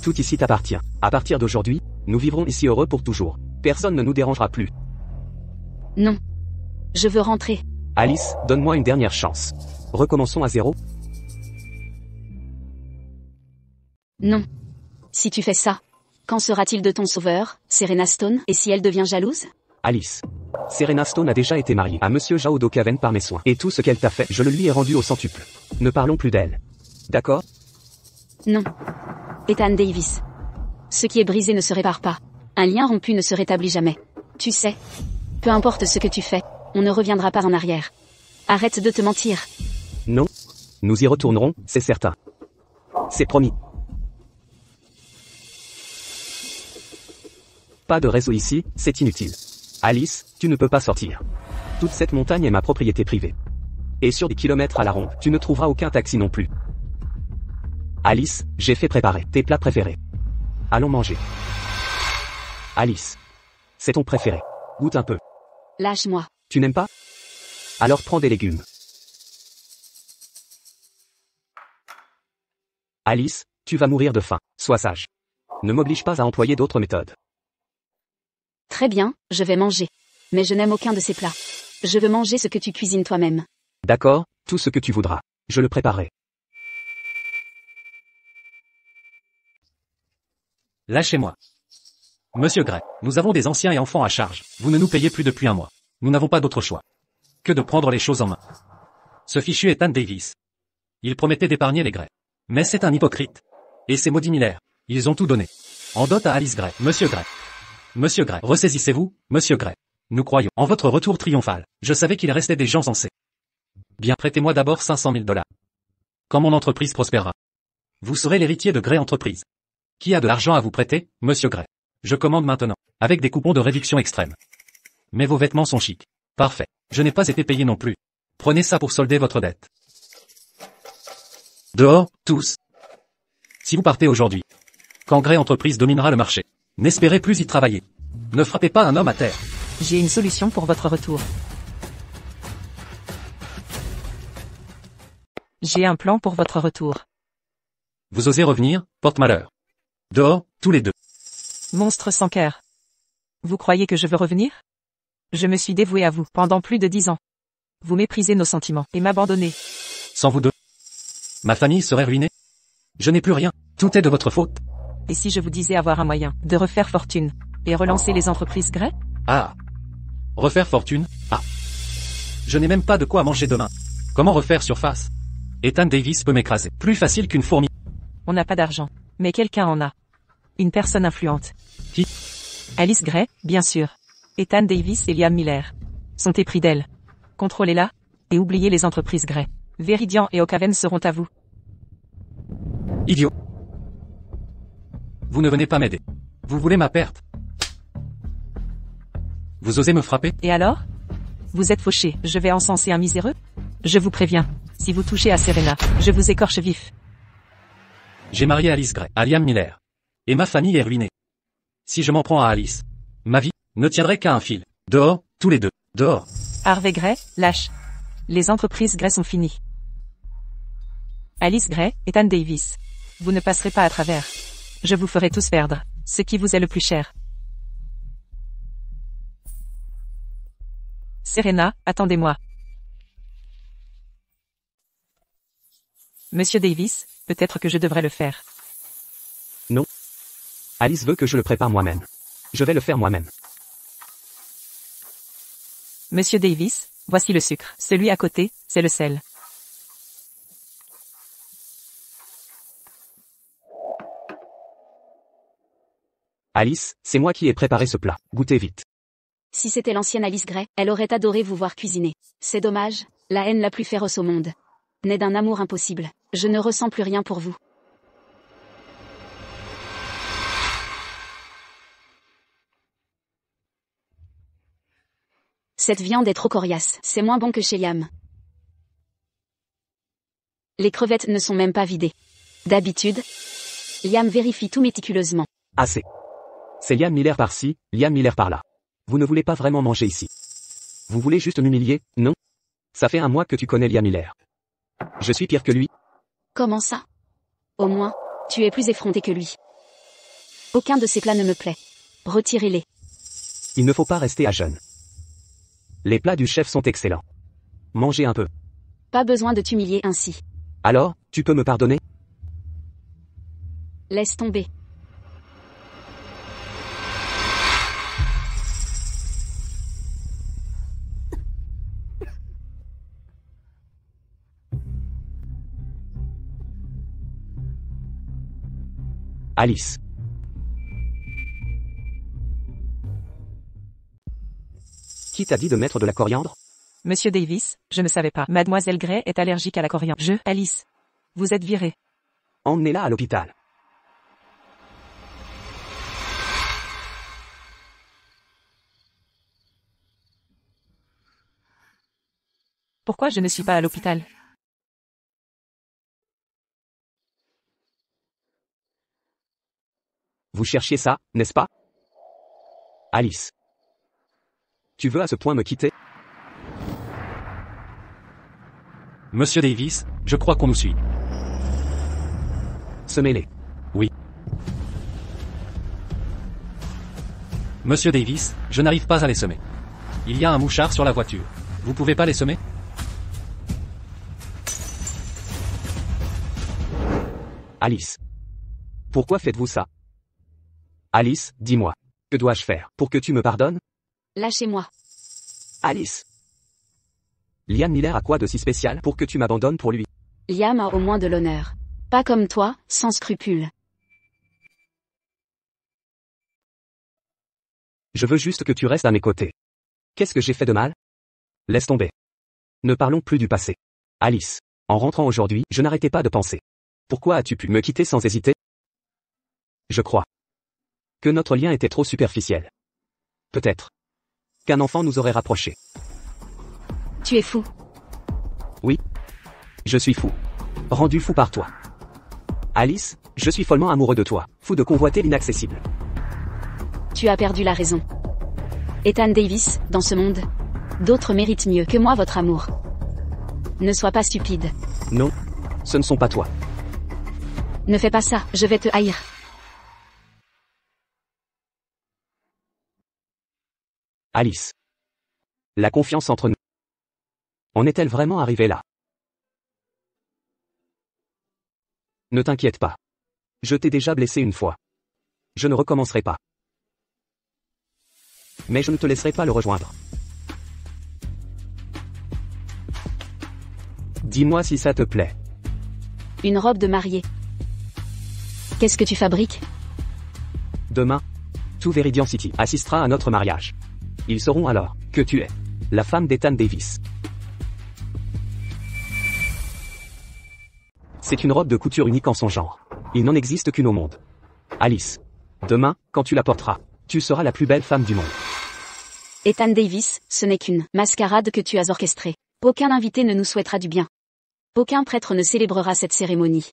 tout ici t'appartient. À partir d'aujourd'hui, nous vivrons ici heureux pour toujours. Personne ne nous dérangera plus. Non. Je veux rentrer. Alice, donne-moi une dernière chance. Recommençons à zéro. Non. Si tu fais ça, qu'en sera-t-il de ton sauveur, Serena Stone, et si elle devient jalouse? Alice. Serena Stone a déjà été mariée à Monsieur Jao Dokaven par mes soins. Et tout ce qu'elle t'a fait, je le lui ai rendu au centuple. Ne parlons plus d'elle. D'accord? Non. Ethan Davis. Ce qui est brisé ne se répare pas. Un lien rompu ne se rétablit jamais. Tu sais. Peu importe ce que tu fais, on ne reviendra pas en arrière. Arrête de te mentir. Non. Nous y retournerons, c'est certain. C'est promis. Pas de réseau ici, c'est inutile. Alice, tu ne peux pas sortir. Toute cette montagne est ma propriété privée. Et sur des kilomètres à la ronde, tu ne trouveras aucun taxi non plus. Alice, j'ai fait préparer tes plats préférés. Allons manger. Alice. C'est ton préféré. Goûte un peu. Lâche-moi. Tu n'aimes pas? Alors prends des légumes. Alice, tu vas mourir de faim, sois sage. Ne m'oblige pas à employer d'autres méthodes. Très bien, je vais manger. Mais je n'aime aucun de ces plats. Je veux manger ce que tu cuisines toi-même. D'accord, tout ce que tu voudras. Je le préparerai. Lâchez-moi. Monsieur Gray, nous avons des anciens et enfants à charge. Vous ne nous payez plus depuis un mois. Nous n'avons pas d'autre choix que de prendre les choses en main. Ce fichu est Ethan Davis. Il promettait d'épargner les Gray. Mais c'est un hypocrite. Et ces maudits Miller, ils ont tout donné. En dot à Alice Gray. Monsieur Gray. Monsieur Gray, ressaisissez-vous, Monsieur Gray. Nous croyons en votre retour triomphal. Je savais qu'il restait des gens sensés. Bien, prêtez-moi d'abord 500 000 $. Quand mon entreprise prospérera, vous serez l'héritier de Gray Entreprise. Qui a de l'argent à vous prêter, Monsieur Gray? Je commande maintenant, avec des coupons de réduction extrême. Mais vos vêtements sont chics. Parfait. Je n'ai pas été payé non plus. Prenez ça pour solder votre dette. Dehors, tous. Si vous partez aujourd'hui, quand Gray Entreprise dominera le marché, n'espérez plus y travailler. Ne frappez pas un homme à terre. J'ai une solution pour votre retour. J'ai un plan pour votre retour. Vous osez revenir, porte-malheur. Dehors, tous les deux. Monstre sans cœur. Vous croyez que je veux revenir? Je me suis dévoué à vous pendant plus de 10 ans. Vous méprisez nos sentiments et m'abandonnez. Sans vous deux, ma famille serait ruinée. Je n'ai plus rien. Tout est de votre faute. Et si je vous disais avoir un moyen de refaire fortune et relancer les entreprises Gray? Ah. Refaire fortune? Ah. Je n'ai même pas de quoi manger demain. Comment refaire surface? Ethan Davis peut m'écraser. Plus facile qu'une fourmi. On n'a pas d'argent. Mais quelqu'un en a. Une personne influente. Qui? Alice Gray, bien sûr. Ethan Davis et Liam Miller sont épris d'elle. Contrôlez-la, et oubliez les entreprises Gray. Veridian et Oakhaven seront à vous. Idiot. Vous ne venez pas m'aider. Vous voulez ma perte. Vous osez me frapper? Et alors? Vous êtes fauché, je vais encenser un miséreux? Je vous préviens, si vous touchez à Serena, je vous écorche vif. J'ai marié Alice Gray à Liam Miller. Et ma famille est ruinée. Si je m'en prends à Alice, ma vie ne tiendrait qu'à un fil. Dehors, tous les deux. Dehors. Harvey Gray, lâche. Les entreprises Gray sont finies. Alice Gray, Ethan Davis. Vous ne passerez pas à travers. Je vous ferai tous perdre ce qui vous est le plus cher. Serena, attendez-moi. Monsieur Davis, peut-être que je devrais le faire. Non. Alice veut que je le prépare moi-même. Je vais le faire moi-même. Monsieur Davis, voici le sucre. Celui à côté, c'est le sel. Alice, c'est moi qui ai préparé ce plat. Goûtez vite. Si c'était l'ancienne Alice Gray, elle aurait adoré vous voir cuisiner. C'est dommage, la haine la plus féroce au monde. Née d'un amour impossible. Je ne ressens plus rien pour vous. Cette viande est trop coriace. C'est moins bon que chez Liam. Les crevettes ne sont même pas vidées. D'habitude, Liam vérifie tout méticuleusement. Assez. C'est Liam Miller par-ci, Liam Miller par-là. Vous ne voulez pas vraiment manger ici. Vous voulez juste m'humilier, non? Ça fait un mois que tu connais Liam Miller. Je suis pire que lui. Comment ça? Au moins, tu es plus effronté que lui. Aucun de ces plats ne me plaît. Retirez-les. Il ne faut pas rester à jeun. Les plats du chef sont excellents. Mangez un peu. Pas besoin de t'humilier ainsi. Alors, tu peux me pardonner? Laisse tomber. Alice. Qui t'a dit de mettre de la coriandre? Monsieur Davis, je ne savais pas. Mademoiselle Gray est allergique à la coriandre. Alice. Vous êtes virée. Emmenez-la à l'hôpital. Pourquoi je ne suis pas à l'hôpital? Vous cherchiez ça, n'est-ce pas? Alice. Tu veux à ce point me quitter? Monsieur Davis, je crois qu'on nous suit. Semez-les. Oui. Monsieur Davis, je n'arrive pas à les semer. Il y a un mouchard sur la voiture. Vous pouvez pas les semer? Alice. Pourquoi faites-vous ça? Alice, dis-moi. Que dois-je faire pour que tu me pardonnes? Lâchez-moi. Alice. Liam Miller a quoi de si spécial pour que tu m'abandonnes pour lui? Liam a au moins de l'honneur. Pas comme toi, sans scrupules. Je veux juste que tu restes à mes côtés. Qu'est-ce que j'ai fait de mal? Laisse tomber. Ne parlons plus du passé. Alice. En rentrant aujourd'hui, je n'arrêtais pas de penser. Pourquoi as-tu pu me quitter sans hésiter? Je crois que notre lien était trop superficiel. Peut-être qu'un enfant nous aurait rapprochés. Tu es fou. Oui. Je suis fou. Rendu fou par toi. Alice, je suis follement amoureux de toi, fou de convoiter l'inaccessible. Tu as perdu la raison. Ethan Davis, dans ce monde, d'autres méritent mieux que moi votre amour. Ne sois pas stupide. Non, ce ne sont pas toi. Ne fais pas ça, je vais te haïr. Alice. La confiance entre nous. En est-elle vraiment arrivée là? Ne t'inquiète pas. Je t'ai déjà blessé une fois. Je ne recommencerai pas. Mais je ne te laisserai pas le rejoindre. Dis-moi si ça te plaît. Une robe de mariée. Qu'est-ce que tu fabriques? Demain, tout Veridian City assistera à notre mariage. Ils sauront alors que tu es la femme d'Ethan Davis. C'est une robe de couture unique en son genre. Il n'en existe qu'une au monde. Alice. Demain, quand tu la porteras, tu seras la plus belle femme du monde. Ethan Davis, ce n'est qu'une mascarade que tu as orchestrée. Aucun invité ne nous souhaitera du bien. Aucun prêtre ne célébrera cette cérémonie.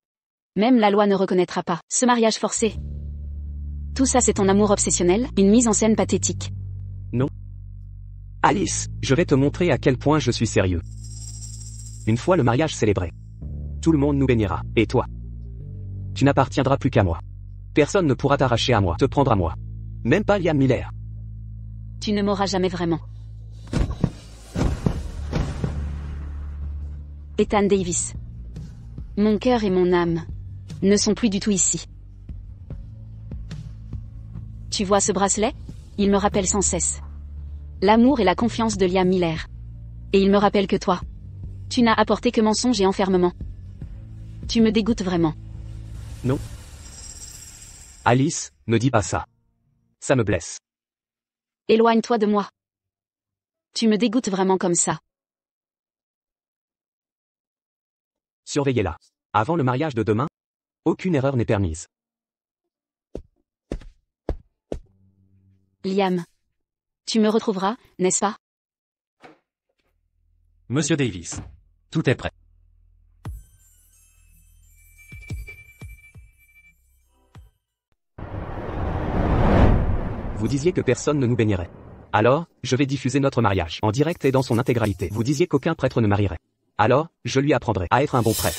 Même la loi ne reconnaîtra pas ce mariage forcé. Tout ça c'est ton amour obsessionnel, une mise en scène pathétique. Non. Alice, je vais te montrer à quel point je suis sérieux. Une fois le mariage célébré, tout le monde nous bénira, et toi? Tu n'appartiendras plus qu'à moi. Personne ne pourra t'arracher à moi, te prendre à moi. Même pas Liam Miller. Tu ne m'auras jamais vraiment. Ethan Davis. Mon cœur et mon âme ne sont plus du tout ici. Tu vois ce bracelet? Il me rappelle sans cesse l'amour et la confiance de Liam Miller. Et il me rappelle que toi, tu n'as apporté que mensonges et enfermement. Tu me dégoûtes vraiment. Non. Alice, ne dis pas ça. Ça me blesse. Éloigne-toi de moi. Tu me dégoûtes vraiment comme ça. Surveillez-la. Avant le mariage de demain, aucune erreur n'est permise. Liam. Tu me retrouveras, n'est-ce pas? Monsieur Davis. Tout est prêt. Vous disiez que personne ne nous bénirait. Alors, je vais diffuser notre mariage en direct et dans son intégralité. Vous disiez qu'aucun prêtre ne marierait. Alors, je lui apprendrai à être un bon prêtre.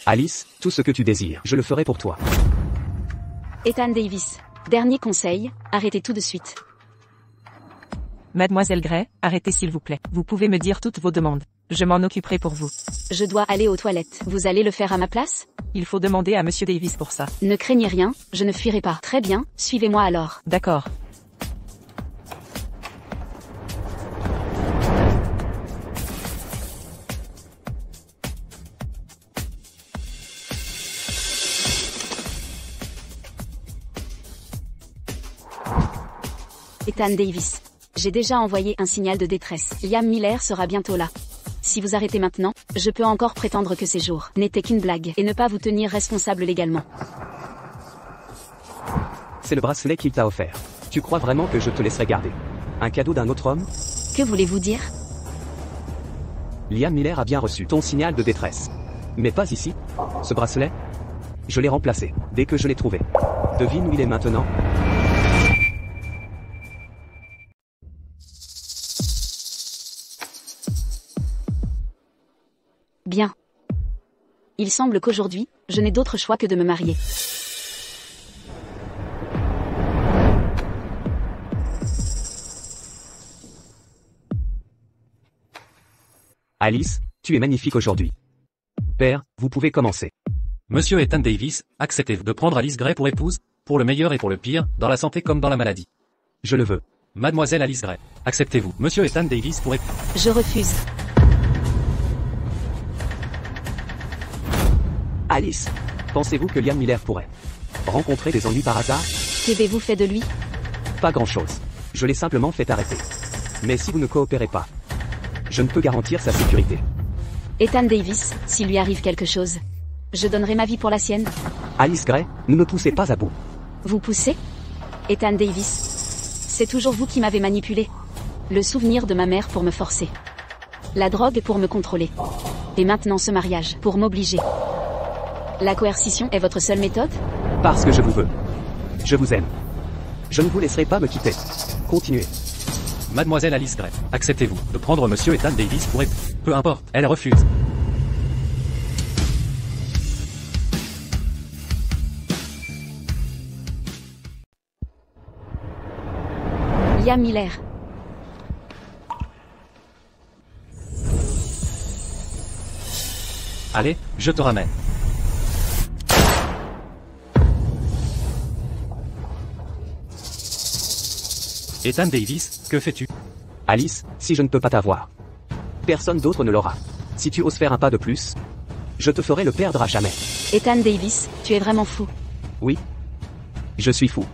Alice, tout ce que tu désires, je le ferai pour toi. Ethan Davis. Dernier conseil, arrêtez tout de suite. Mademoiselle Gray, arrêtez s'il vous plaît. Vous pouvez me dire toutes vos demandes. Je m'en occuperai pour vous. Je dois aller aux toilettes. Vous allez le faire à ma place? Il faut demander à Monsieur Davis pour ça. Ne craignez rien, je ne fuirai pas. Très bien, suivez-moi alors. D'accord. Ethan Davis. J'ai déjà envoyé un signal de détresse. Liam Miller sera bientôt là. Si vous arrêtez maintenant, je peux encore prétendre que ces jours n'étaient qu'une blague et ne pas vous tenir responsable légalement. C'est le bracelet qu'il t'a offert. Tu crois vraiment que je te laisserai garder un cadeau d'un autre homme? Que voulez-vous dire? Liam Miller a bien reçu ton signal de détresse. Mais pas ici. Ce bracelet? Je l'ai remplacé, dès que je l'ai trouvé. Devine où il est maintenant? Bien. Il semble qu'aujourd'hui, je n'ai d'autre choix que de me marier. Alice, tu es magnifique aujourd'hui. Père, vous pouvez commencer. Monsieur Ethan Davis, acceptez-vous de prendre Alice Gray pour épouse, pour le meilleur et pour le pire, dans la santé comme dans la maladie? Je le veux. Mademoiselle Alice Gray, acceptez-vous Monsieur Ethan Davis pour épouse? Je refuse. Alice, pensez-vous que Liam Miller pourrait rencontrer des ennuis par hasard? Qu'avez-vous fait de lui? Pas grand-chose. Je l'ai simplement fait arrêter. Mais si vous ne coopérez pas, je ne peux garantir sa sécurité. Ethan Davis, s'il lui arrive quelque chose, je donnerai ma vie pour la sienne. Alice Gray, ne me poussez pas à bout. Vous poussez? Ethan Davis. C'est toujours vous qui m'avez manipulé. Le souvenir de ma mère pour me forcer. La drogue pour me contrôler. Et maintenant ce mariage pour m'obliger. La coercition est votre seule méthode? Parce que je vous veux. Je vous aime. Je ne vous laisserai pas me quitter. Continuez. Mademoiselle Alice Gray, acceptez-vous de prendre Monsieur Ethan Davis pour épouse? Peu importe, elle refuse. Liam Miller. Allez, je te ramène. Ethan Davis, que fais-tu? Alice, si je ne peux pas t'avoir, personne d'autre ne l'aura. Si tu oses faire un pas de plus, je te ferai le perdre à jamais. Ethan Davis, tu es vraiment fou. Oui. Je suis fou.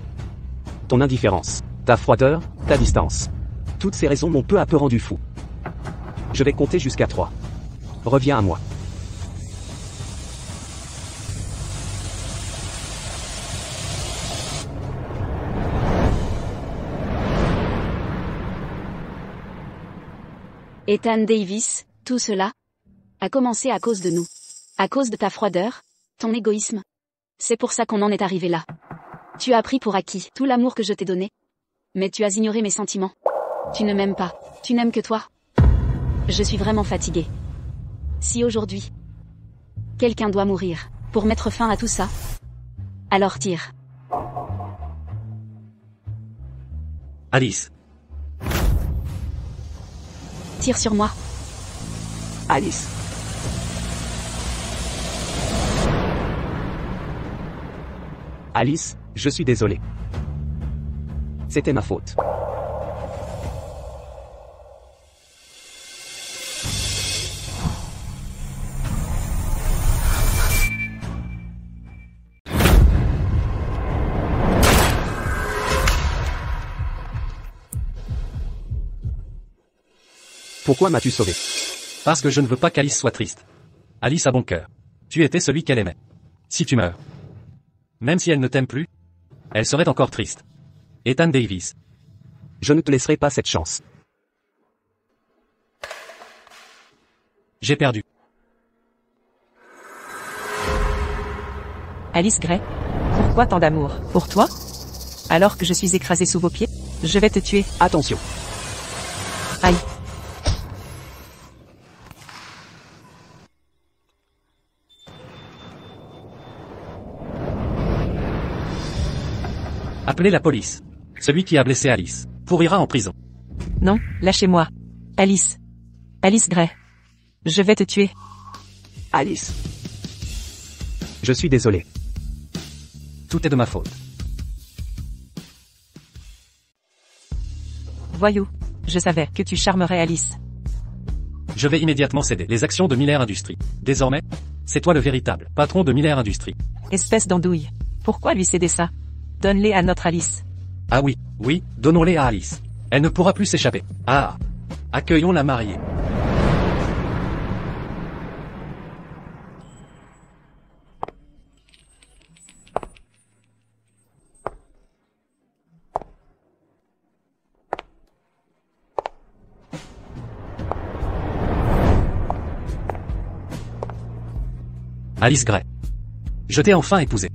Ton indifférence, ta froideur, ta distance. Toutes ces raisons m'ont peu à peu rendu fou. Je vais compter jusqu'à 3. Reviens à moi. Ethan Davis, tout cela a commencé à cause de nous. À cause de ta froideur, ton égoïsme. C'est pour ça qu'on en est arrivé là. Tu as pris pour acquis tout l'amour que je t'ai donné. Mais tu as ignoré mes sentiments. Tu ne m'aimes pas. Tu n'aimes que toi. Je suis vraiment fatiguée. Si aujourd'hui, quelqu'un doit mourir pour mettre fin à tout ça, alors tire. Alice. Tire sur moi. Alice. Alice, je suis désolé. C'était ma faute. Pourquoi m'as-tu sauvé? Parce que je ne veux pas qu'Alice soit triste. Alice a bon cœur. Tu étais celui qu'elle aimait. Si tu meurs, même si elle ne t'aime plus, elle serait encore triste. Ethan Davis. Je ne te laisserai pas cette chance. J'ai perdu. Alice Gray. Pourquoi tant d'amour? Pour toi? Alors que je suis écrasée sous vos pieds? Je vais te tuer. Attention. Aïe. Appelez la police. Celui qui a blessé Alice pourrira en prison. Non, lâchez-moi. Alice. Alice Gray. Je vais te tuer. Alice. Je suis désolé. Tout est de ma faute. Voyou. Je savais que tu charmerais Alice. Je vais immédiatement céder les actions de Miller Industries. Désormais, c'est toi le véritable patron de Miller Industries. Espèce d'andouille. Pourquoi lui céder ça? Donne-les à notre Alice. Ah oui, oui, donnons-les à Alice. Elle ne pourra plus s'échapper. Ah. Accueillons la mariée. Alice Gray. Je t'ai enfin épousée.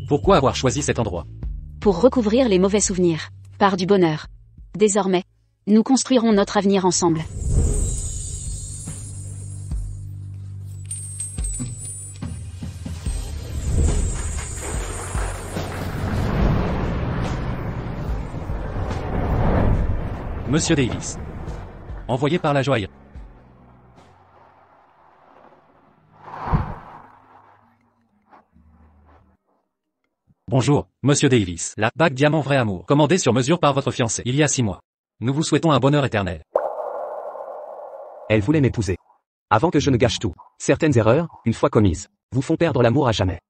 Pourquoi avoir choisi cet endroit? Pour recouvrir les mauvais souvenirs, par du bonheur. Désormais, nous construirons notre avenir ensemble. Monsieur Davis. Envoyé par la joaillerie. Bonjour, Monsieur Davis. La bague diamant vrai amour, commandée sur mesure par votre fiancé, il y a 6 mois. Nous vous souhaitons un bonheur éternel. Elle voulait m'épouser. Avant que je ne gâche tout, certaines erreurs, une fois commises, vous font perdre l'amour à jamais.